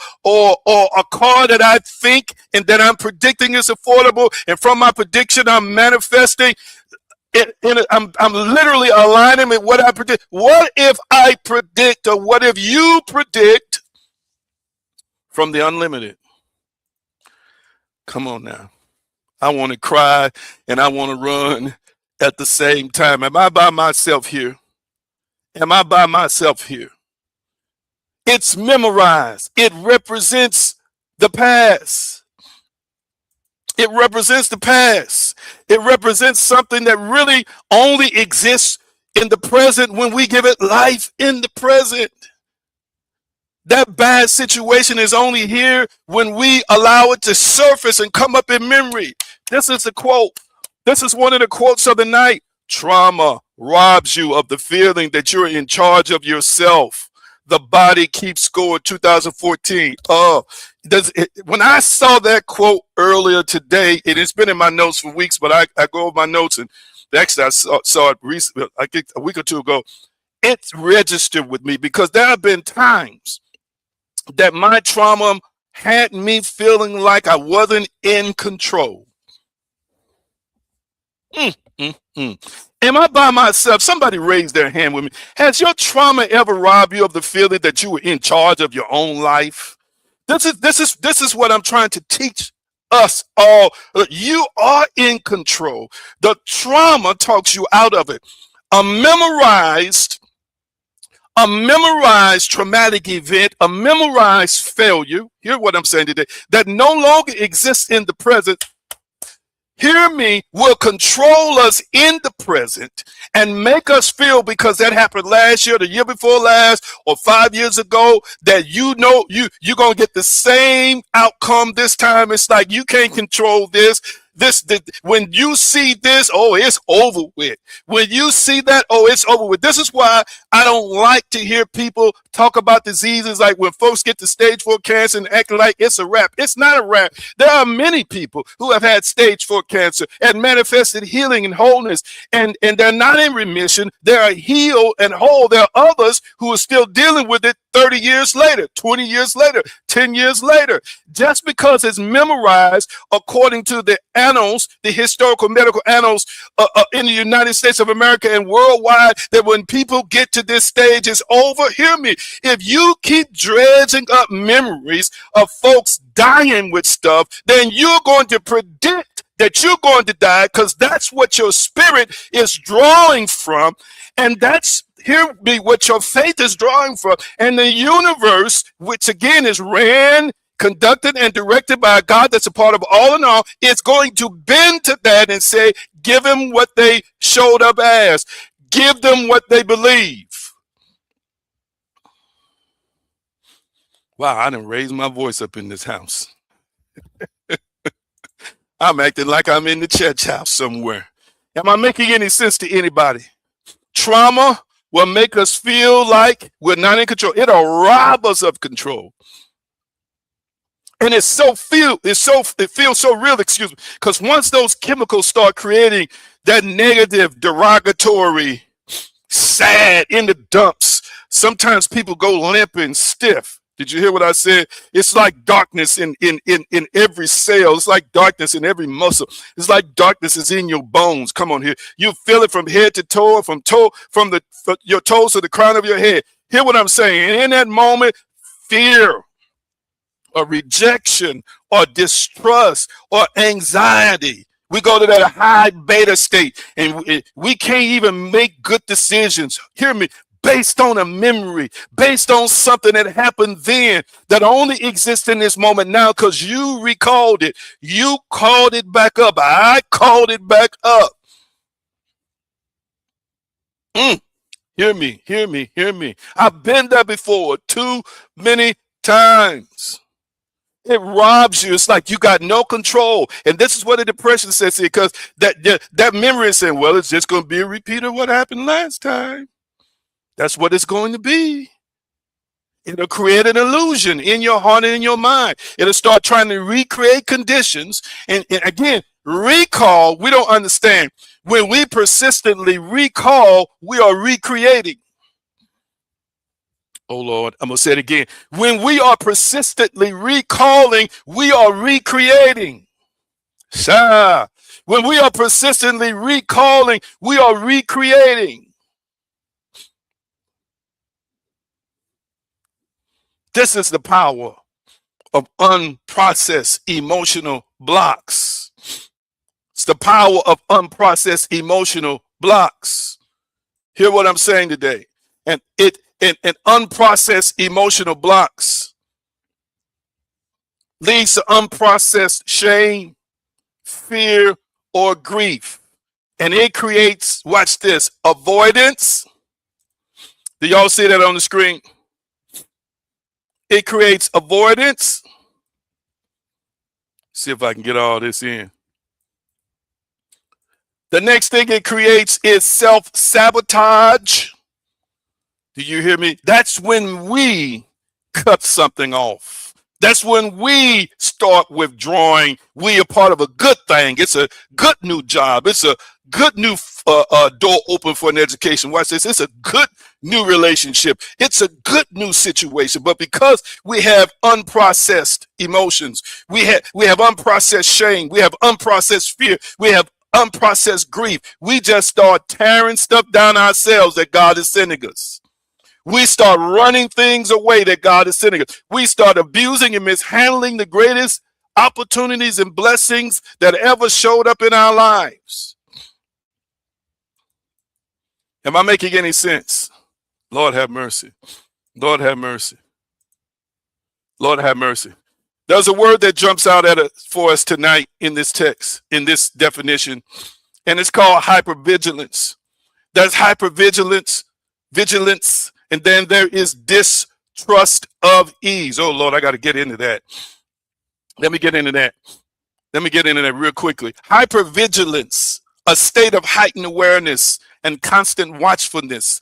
a car that I think and that I'm predicting is affordable, and from my prediction I'm manifesting it, I'm literally aligning with what I predict. What if I predict, or what if you predict from the unlimited? Come on now. I want to cry and I want to run at the same time. Am I by myself here? Am I by myself here? It's memorized. It represents the past. It represents the past. It represents something that really only exists in the present when we give it life in the present. That bad situation is only here when we allow it to surface and come up in memory. This is the quote. This is one of the quotes of the night. Trauma robs you of the feeling that you're in charge of yourself. The body keeps score, 2014. When I saw that quote earlier today, it has been in my notes for weeks, but I go over my notes, and actually I saw it recently, I think a week or two ago. It's registered with me because there have been times that my trauma had me feeling like I wasn't in control. Am I by myself? Somebody raise their hand with me. Has your trauma ever robbed you of the feeling that you were in charge of your own life? This is what I'm trying to teach us all. You are in control. The trauma talks you out of it. a memorized traumatic event, a memorized failure, hear what I'm saying today, that no longer exists in the present, hear me, will control us in the present and make us feel, because that happened last year, the year before last, or 5 years ago, that you're going to get the same outcome this time. It's like you can't control this. When you see this, oh, it's over with. When you see that, oh, it's over with. This is why I don't like to hear people talk about diseases like when folks get to stage 4 cancer and acting like it's a wrap. It's not a wrap. There are many people who have had stage 4 cancer and manifested healing and wholeness, and they're not in remission. They are healed and whole. There are others who are still dealing with it 30 years later, 20 years later, 10 years later. Just because it's memorized according to the annals, the historical medical annals in the United States of America and worldwide, that when people get to this stage, it's over. Hear me. If you keep dredging up memories of folks dying with stuff, then you're going to predict that you're going to die, because that's what your spirit is drawing from. And that's, hear me, what your faith is drawing from. And the universe, which again is ran, conducted, and directed by a God that's a part of all in all, is going to bend to that and say, give them what they showed up as. Give them what they believe. Wow, I done raised my voice up in this house. I'm acting like I'm in the church house somewhere. Am I making any sense to anybody? Trauma will make us feel like we're not in control. It'll rob us of control. And it feels so real, excuse me, because once those chemicals start creating that negative, derogatory, sad, in the dumps, sometimes people go limp and stiff. Did you hear what I said? It's like darkness in every cell. It's like darkness in every muscle. It's like darkness is in your bones. Come on here. You feel it from head to toe, from your toes to the crown of your head. Hear what I'm saying? And in that moment, fear or rejection or distrust or anxiety, we go to that high beta state, and we can't even make good decisions. Hear me. Based on a memory, based on something that happened then that only exists in this moment now because you recalled it. You called it back up. I called it back up. Hear me, hear me, hear me. I've been there before too many times. It robs you. It's like you got no control. And this is what the depression says here, because that memory is saying, well, it's just going to be a repeat of what happened last time. That's what it's going to be. It'll create an illusion in your heart and in your mind. It'll start trying to recreate conditions. And again, recall, we don't understand. When we persistently recall, we are recreating. Oh, Lord, I'm going to say it again. When we are persistently recalling, we are recreating. When we are persistently recalling, we are recreating. This is the power of unprocessed emotional blocks. It's the power of unprocessed emotional blocks. Hear what I'm saying today. And unprocessed emotional blocks leads to unprocessed shame, fear, or grief. And it creates, watch this, avoidance. Do y'all see that on the screen? It creates avoidance. See if I can get all this in. The next thing it creates is self-sabotage. Do you hear me? That's when we cut something off. That's when we start withdrawing. We are part of a good thing. It's a good new job. It's a good new door open for an education. Watch this. It's a good new relationship. It's a good new situation. But because we have unprocessed emotions, we have unprocessed shame, we have unprocessed fear, we have unprocessed grief, we just start tearing stuff down ourselves that God is sending us. We start running things away that God is sending us. We start abusing and mishandling the greatest opportunities and blessings that ever showed up in our lives. Am I making any sense? Lord have mercy. Lord have mercy. Lord have mercy. There's a word that jumps out at us for us tonight in this text, in this definition, and it's called hypervigilance. There's hypervigilance, vigilance, and then there is distrust of ease. Oh Lord, I got to get into that. Let me get into that. Real quickly. Hypervigilance, a state of heightened awareness and constant watchfulness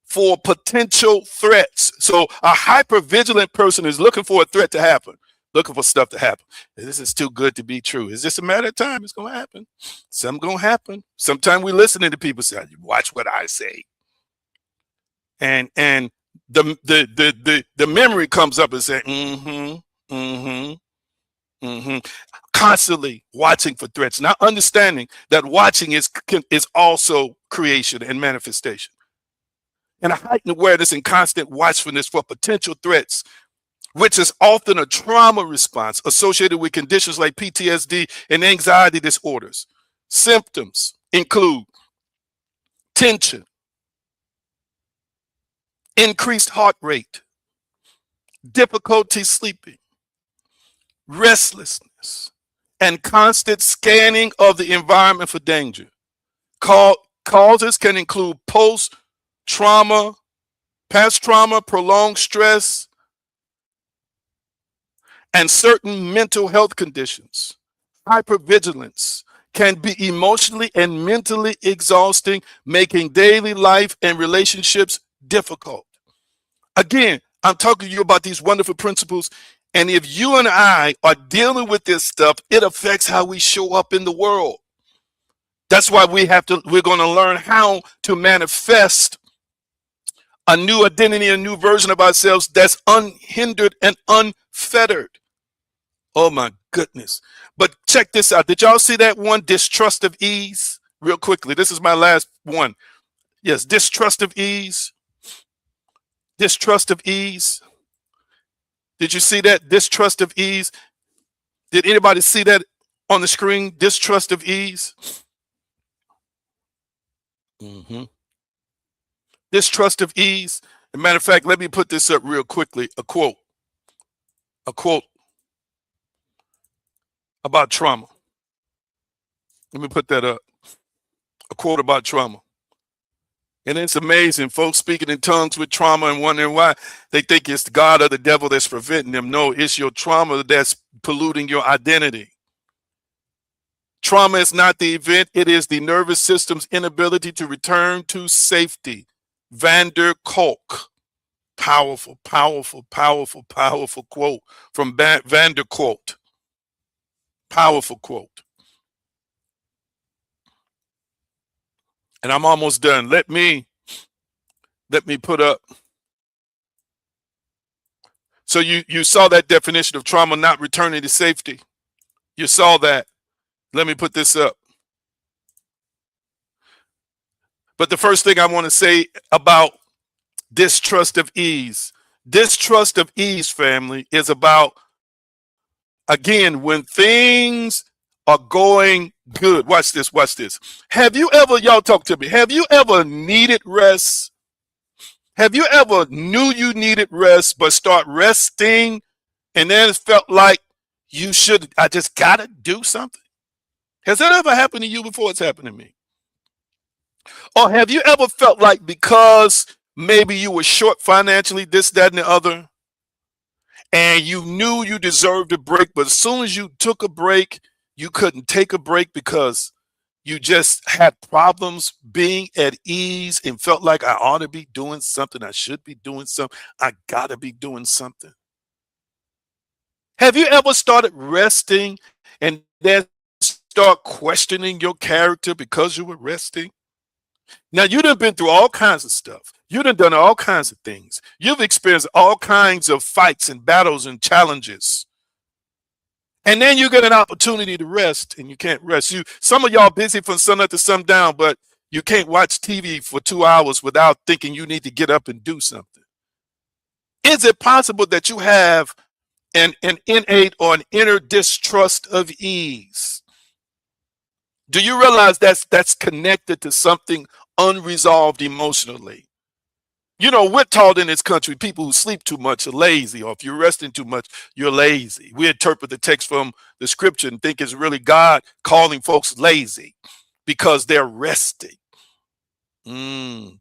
for potential threats. So a hypervigilant person is looking for a threat to happen, looking for stuff to happen. This is too good to be true. Is this a matter of time? It's going to happen. Something going to happen. Sometimes we listening to people say, watch what I say. And the memory comes up and say, constantly watching for threats, not understanding that watching is also creation and manifestation. And a heightened awareness and constant watchfulness for potential threats, which is often a trauma response associated with conditions like PTSD and anxiety disorders. Symptoms include tension, increased heart rate, difficulty sleeping, restlessness, and constant scanning of the environment for danger. Causes can include post-trauma, past trauma, prolonged stress, and certain mental health conditions. Hypervigilance can be emotionally and mentally exhausting, making daily life and relationships difficult. Again, I'm talking to you about these wonderful principles. And if you and I are dealing with this stuff, it affects how we show up in the world. That's why we're going to learn how to manifest a new identity, a new version of ourselves that's unhindered and unfettered. Oh my goodness. But check this out. Did y'all see that one, distrust of ease? Real quickly. This is my last one. Yes, distrust of ease. Distrust of ease. Did you see that? Distrust of ease. Did anybody see that on the screen? Distrust of ease. Distrust of ease. As a matter of fact, let me put this up real quickly. A quote about trauma. Let me put that up. A quote about trauma. And it's amazing, folks speaking in tongues with trauma and wondering why they think it's God or the devil that's preventing them. No, it's your trauma that's polluting your identity. Trauma is not the event. It is the nervous system's inability to return to safety. Van der Kolk. Powerful, powerful, powerful, powerful quote from Van der Kolk. Powerful quote. And I'm almost done. Let me put up. So you saw that definition of trauma not returning to safety. You saw that. Let me put this up. But the first thing I want to say about distrust of ease. Distrust of ease, family, is about, again, when things are going good. Watch this, watch this. Have you ever, y'all talk to me, have you ever needed rest? Have you ever knew you needed rest, but start resting and then it felt like I just gotta do something? Has that ever happened to you before? It's happened to me. Or have you ever felt like because maybe you were short financially, this, that, and the other, and you knew you deserved a break, but as soon as you took a break, you couldn't take a break because you just had problems being at ease and felt like I ought to be doing something, I should be doing something, I gotta be doing something? Have you ever started resting and then start questioning your character because you were resting? Now, you done been through all kinds of stuff. You done all kinds of things. You've experienced all kinds of fights and battles and challenges. And then you get an opportunity to rest and you can't rest. Some of y'all busy from sun up to sundown, but you can't watch TV for 2 hours without thinking you need to get up and do something. Is it possible that you have an innate or an inner distrust of ease? Do you realize that's connected to something unresolved emotionally. You know, we're taught in this country, people who sleep too much are lazy, or if you're resting too much, you're lazy. We interpret the text from the scripture and think it's really God calling folks lazy because they're resting. And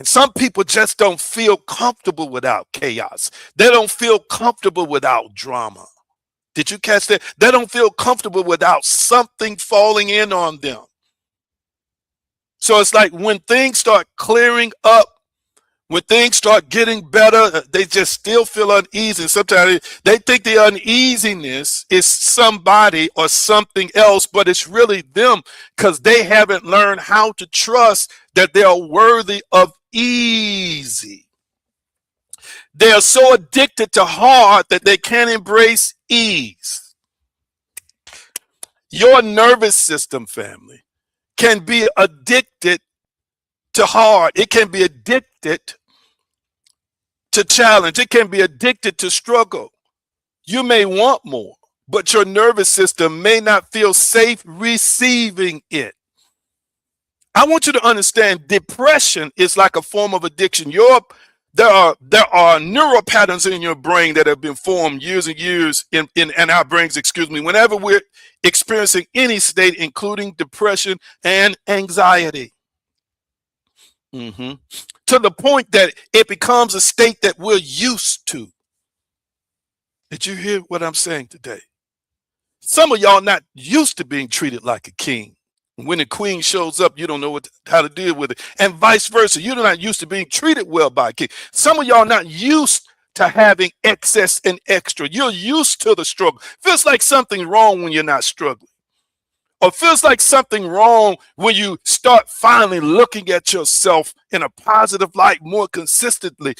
some people just don't feel comfortable without chaos. They don't feel comfortable without drama. Did you catch that? They don't feel comfortable without something falling in on them. So it's like when things start clearing up, when things start getting better, they just still feel uneasy. Sometimes they think the uneasiness is somebody or something else, but it's really them because they haven't learned how to trust that they are worthy of easy. They are so addicted to hard that they can't embrace ease. Your nervous system, family, can be addicted to hard. It can be addicted to challenge. It can be addicted to struggle. You may want more, but your nervous system may not feel safe receiving it. I want you to understand depression is like a form of addiction. There are neural patterns in your brain that have been formed years and years in our brains, whenever we're experiencing any state, including depression and anxiety. To the point that it becomes a state that we're used to. Did you hear what I'm saying today? Some of y'all not used to being treated like a king. When the queen shows up, you don't know how to deal with it. And vice versa. You're not used to being treated well by a king. Some of y'all not used to having excess and extra. You're used to the struggle. Feels like something wrong when you're not struggling. Or feels like something wrong when you start finally looking at yourself in a positive light more consistently.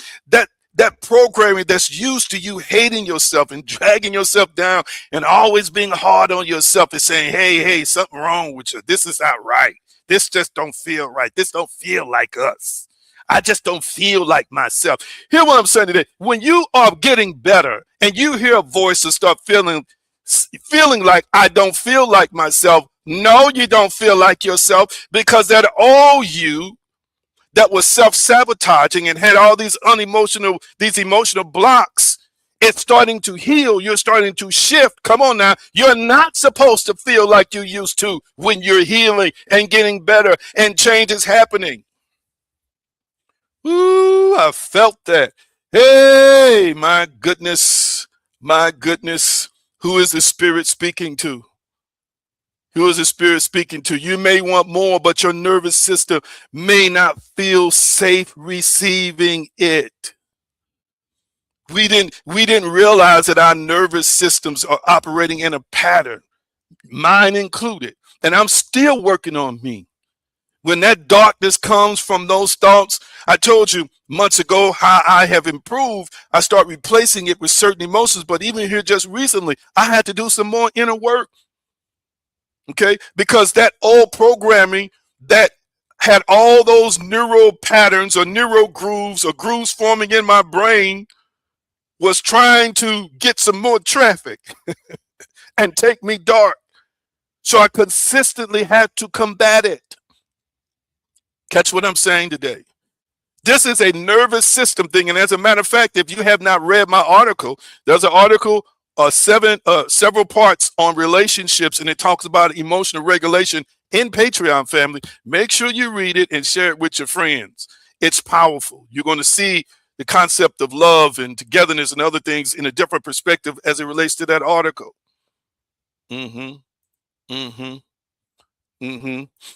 That programming that's used to you hating yourself and dragging yourself down and always being hard on yourself and saying, hey, something wrong with you. This is not right. This just don't feel right. This don't feel like us. I just don't feel like myself. Hear what I'm saying today. When you are getting better and you hear a voice and start feeling like I don't feel like myself. No, you don't feel like yourself because that old you that was self-sabotaging and had all these emotional blocks, it's starting to heal. You're starting to shift. Come on now. You're not supposed to feel like you used to when you're healing and getting better and change is happening. Ooh, I felt that. Hey, my goodness. Who is the Spirit speaking to? Who is the Spirit speaking to? You may want more, but your nervous system may not feel safe receiving it. We didn't realize that our nervous systems are operating in a pattern, mine included. And I'm still working on me. When that darkness comes from those thoughts, I told you months ago how I have improved. I start replacing it with certain emotions, but even here just recently, I had to do some more inner work. Okay, because that old programming that had all those neural patterns or neural grooves or grooves forming in my brain was trying to get some more traffic and take me dark. So I consistently had to combat it. Catch what I'm saying today. This is a nervous system thing. And as a matter of fact, if you have not read my article, there's an article, several parts on relationships, and it talks about emotional regulation in Patreon, family. Make sure you read it and share it with your friends. It's powerful. You're going to see the concept of love and togetherness and other things in a different perspective as it relates to that article.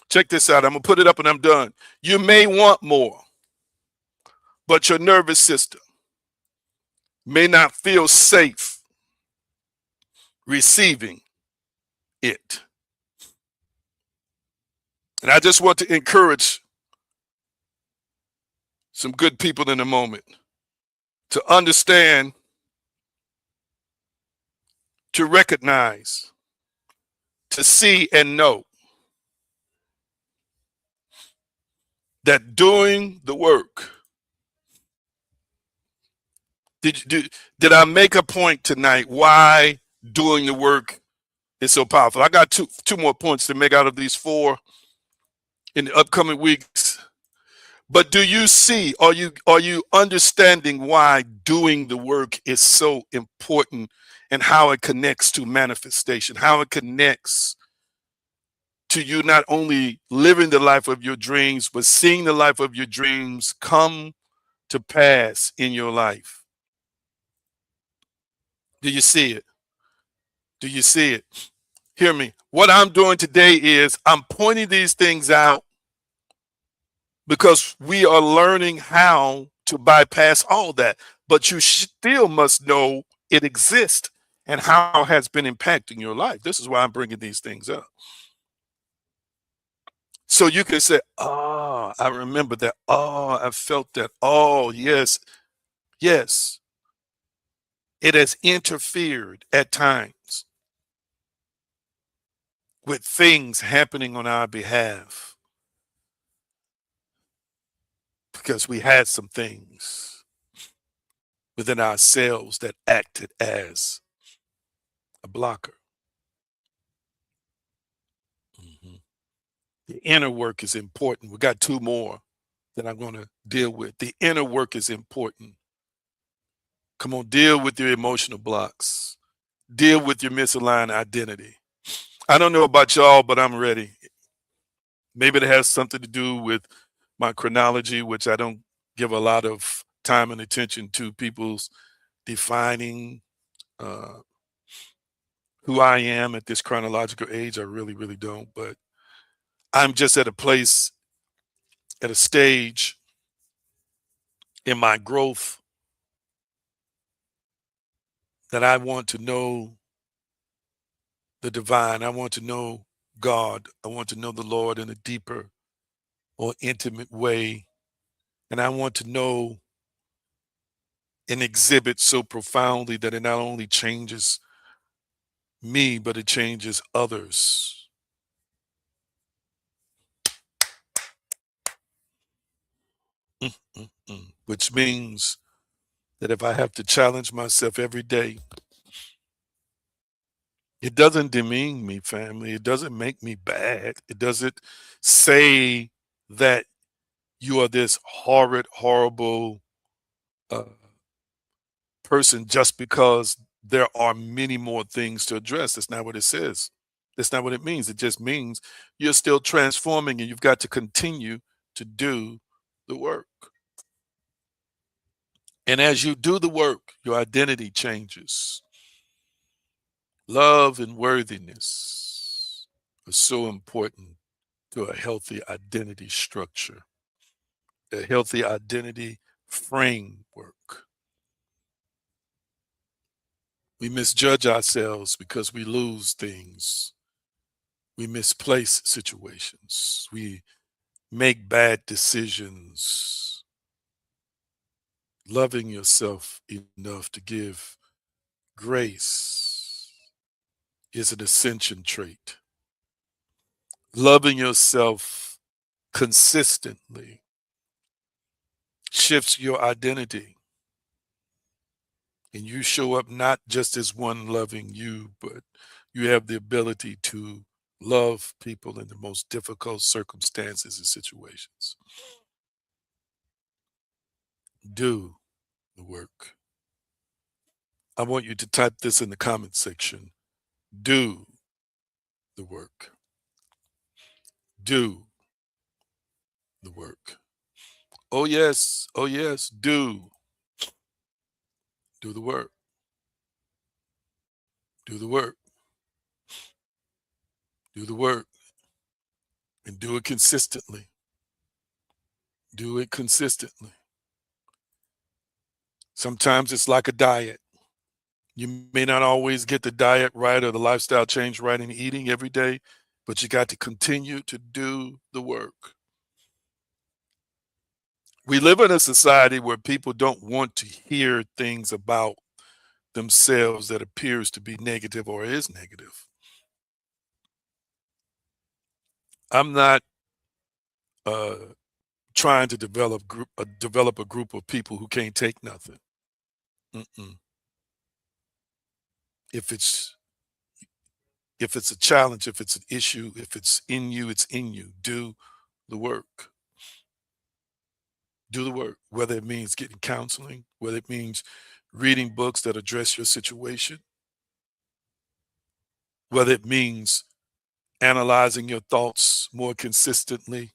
Check this out. I'm going to put it up and I'm done. You may want more, but your nervous system may not feel safe receiving it. And I just want to encourage some good people in a moment to understand, to recognize, to see and know that doing the work. Did I make a point tonight why doing the work is so powerful? I got two more points to make out of these four. in the upcoming weeks. But do you see, are you understanding why doing the work is so important and how it connects to manifestation, how it connects to you not only living the life of your dreams, but seeing the life of your dreams come to pass in your life? Do you see it? Do you see it? Hear me. What I'm doing today is I'm pointing these things out because we are learning how to bypass all that. But you still must know it exists and how it has been impacting your life. This is why I'm bringing these things up. So you can say, oh, I remember that. Oh, I felt that. Oh, yes, yes. It has interfered at times with things happening on our behalf because we had some things within ourselves that acted as a blocker. Mhm. The inner work is important. We got two more that I'm going to deal with. The inner work is important. Come on, deal with your emotional blocks, deal with your misaligned identity. I don't know about y'all, but I'm ready. Maybe it has something to do with my chronology, which I don't give a lot of time and attention to people's defining uh, who I am at this chronological age. I really, really don't. But I'm just at a place, at a stage in my growth that I want to know the divine. I want to know God. I want to know the Lord in a deeper, more intimate way. And I want to know and exhibit so profoundly that it not only changes me, but it changes others. Which means that if I have to challenge myself every day, it doesn't demean me, family. It doesn't make me bad. It doesn't say that you are this horrid, horrible uh, person just because there are many more things to address. That's not what it says. That's not what it means. It just means you're still transforming and you've got to continue to do the work. And as you do the work, your identity changes. Love and worthiness are so important to a healthy identity structure, a healthy identity framework. We misjudge ourselves because we lose things. We misplace situations. We make bad decisions. Loving yourself enough to give grace is an ascension trait. Loving yourself consistently shifts your identity, and you show up not just as one loving you, but you have the ability to love people in the most difficult circumstances and situations. Do the work. I want you to type this in the comment section. Do the work. Do the work. Oh, yes. Oh, yes. Do the work. Do the work. Do the work. And do it consistently. Do it consistently. Sometimes it's like a diet. You may not always get the diet right or the lifestyle change right in eating every day, but you got to continue to do the work. We live in a society where people don't want to hear things about themselves that appears to be negative or is negative. I'm not uh, trying to develop a group of people who can't take nothing. Mm-mm. If it's if it's a challenge, if it's an issue, if it's in you, it's in you. Do the work. Do the work, whether it means getting counseling, whether it means reading books that address your situation, whether it means analyzing your thoughts more consistently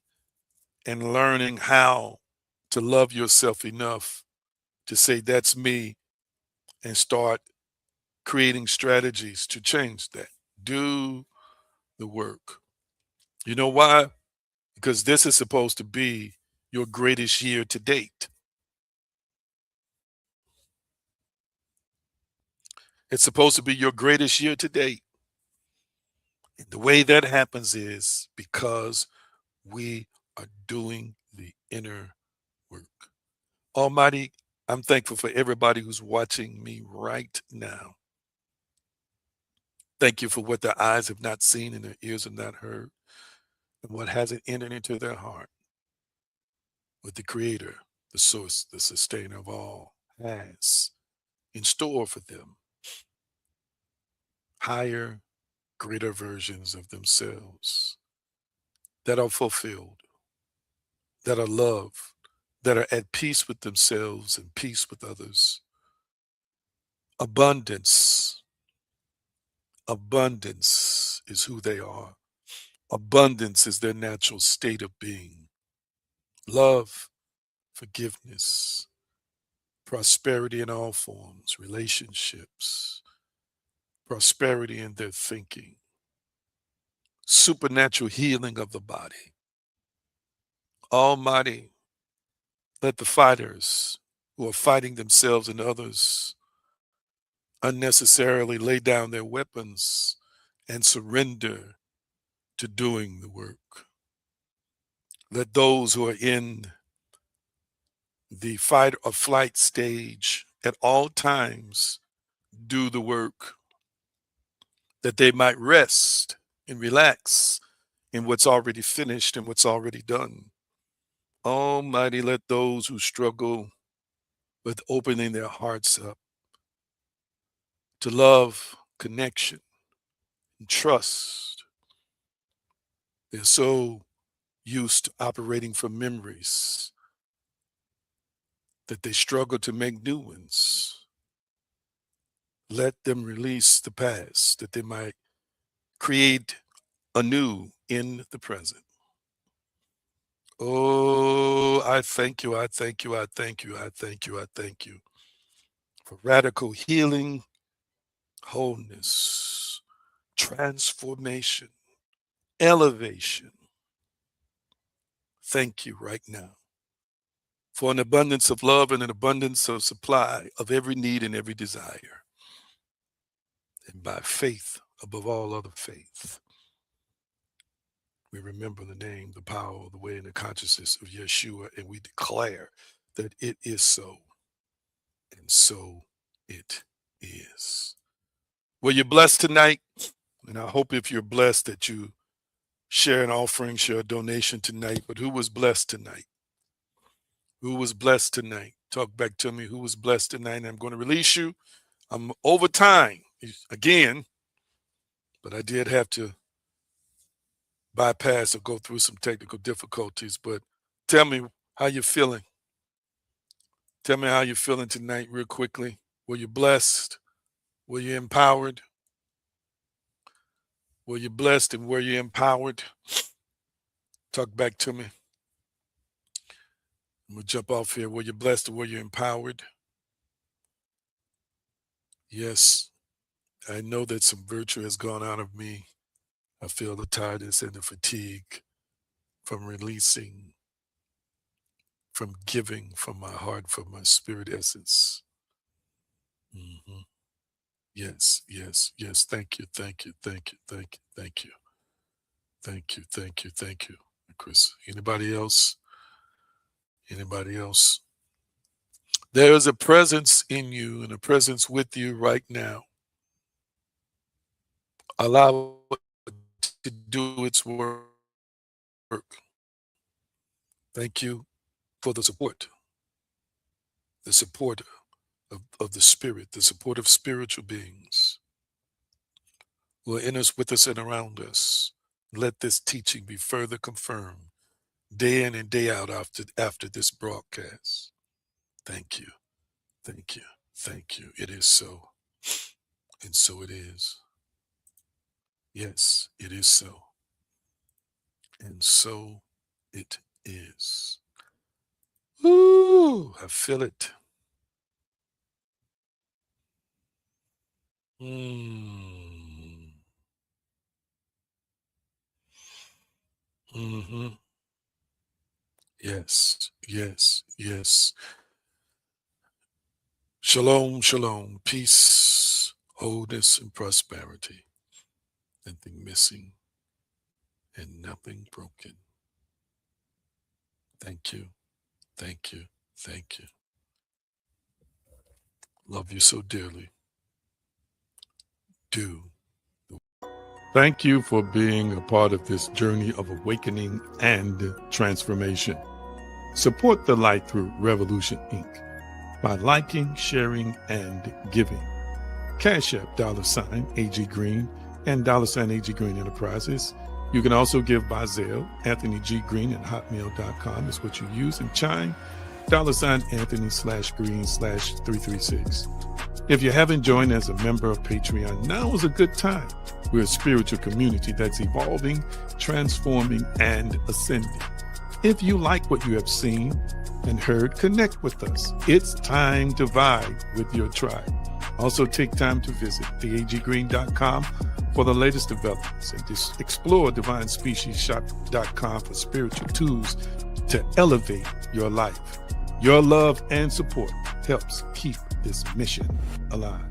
and learning how to love yourself enough to say, that's me, and start creating strategies to change that. Do the work. You know why? Because this is supposed to be your greatest year to date. It's supposed to be your greatest year to date. And the way that happens is because we are doing the inner work. Almighty, I'm thankful for everybody who's watching me right now. Thank you for what their eyes have not seen and their ears have not heard, and what hasn't entered into their heart. What the Creator, the Source, the Sustainer of all has in store for them. Higher, greater versions of themselves that are fulfilled, that are loved, that are at peace with themselves and peace with others. Abundance. Abundance is who they are. Abundance is their natural state of being. Love, forgiveness, prosperity in all forms, relationships, prosperity in their thinking, supernatural healing of the body. Almighty, let the fighters who are fighting themselves and others unnecessarily lay down their weapons and surrender to doing the work. Let those who are in the fight or flight stage at all times do the work, that they might rest and relax in what's already finished and what's already done. Almighty, let those who struggle with opening their hearts up to love, connection, and trust. They're so used to operating from memories that they struggle to make new ones. Let them release the past that they might create anew in the present. Oh, I thank you, I thank you, I thank you, I thank you, I thank you for radical healing, wholeness, transformation, elevation. Thank you right now for an abundance of love and an abundance of supply of every need and every desire. And by faith, above all other faith, we remember the name, the power, the way, and the consciousness of Yeshua, and we declare that it is so, and so it is. Well, you're blessed tonight, and I hope if you're blessed that you share an offering, share a donation tonight. But who was blessed tonight? Who was blessed tonight? Talk back to me. Who was blessed tonight? And I'm going to release you. I'm over time again, but I did have to bypass or go through some technical difficulties. But tell me how you're feeling. Tell me how you're feeling tonight, real quickly. Were you blessed? Were you empowered? Were you blessed and were you empowered? Talk back to me. I'm going to jump off here. Were you blessed or were you empowered? Yes, I know that some virtue has gone out of me. I feel the tiredness and the fatigue from releasing, from giving from my heart, from my spirit essence. Mhm. Yes, yes, yes. Thank you, thank you, thank you, thank you, thank you, thank you, thank you, thank you, Chris. Anybody else? Anybody else? There is a presence in you and a presence with you right now. Allow it to do its work. Thank you for the support of the spirit, the support of spiritual beings who are in us, with us, and around us. Let this teaching be further confirmed day in and day out after this broadcast. Thank you. Thank you. Thank you. It is so. And so it is. Yes, it is so. And so it is. Ooh, I feel it. Mm-hmm. Yes, yes, yes. Shalom, shalom, peace, wholeness, and prosperity. Nothing missing and nothing broken. Thank you, thank you, thank you. Love you so dearly. Do. Thank you for being a part of this journey of awakening and transformation. Support the Light Through Revolution, Inc. by liking, sharing, and giving. Cash App $AG Green and $AG Green Enterprises. You can also give by Zelle. Anthony G. Green at hotmail.com is what you use. And Chime, $Anthony/Green/336. If you haven't joined as a member of Patreon, now is a good time. We're a spiritual community that's evolving, transforming, and ascending. If you like what you have seen and heard, connect with us. It's time to vibe with your tribe. Also take time to visit theaggreen.com for the latest developments and just explore divinespeciesshop.com for spiritual tools to elevate your life. Your love and support helps keep this mission alive.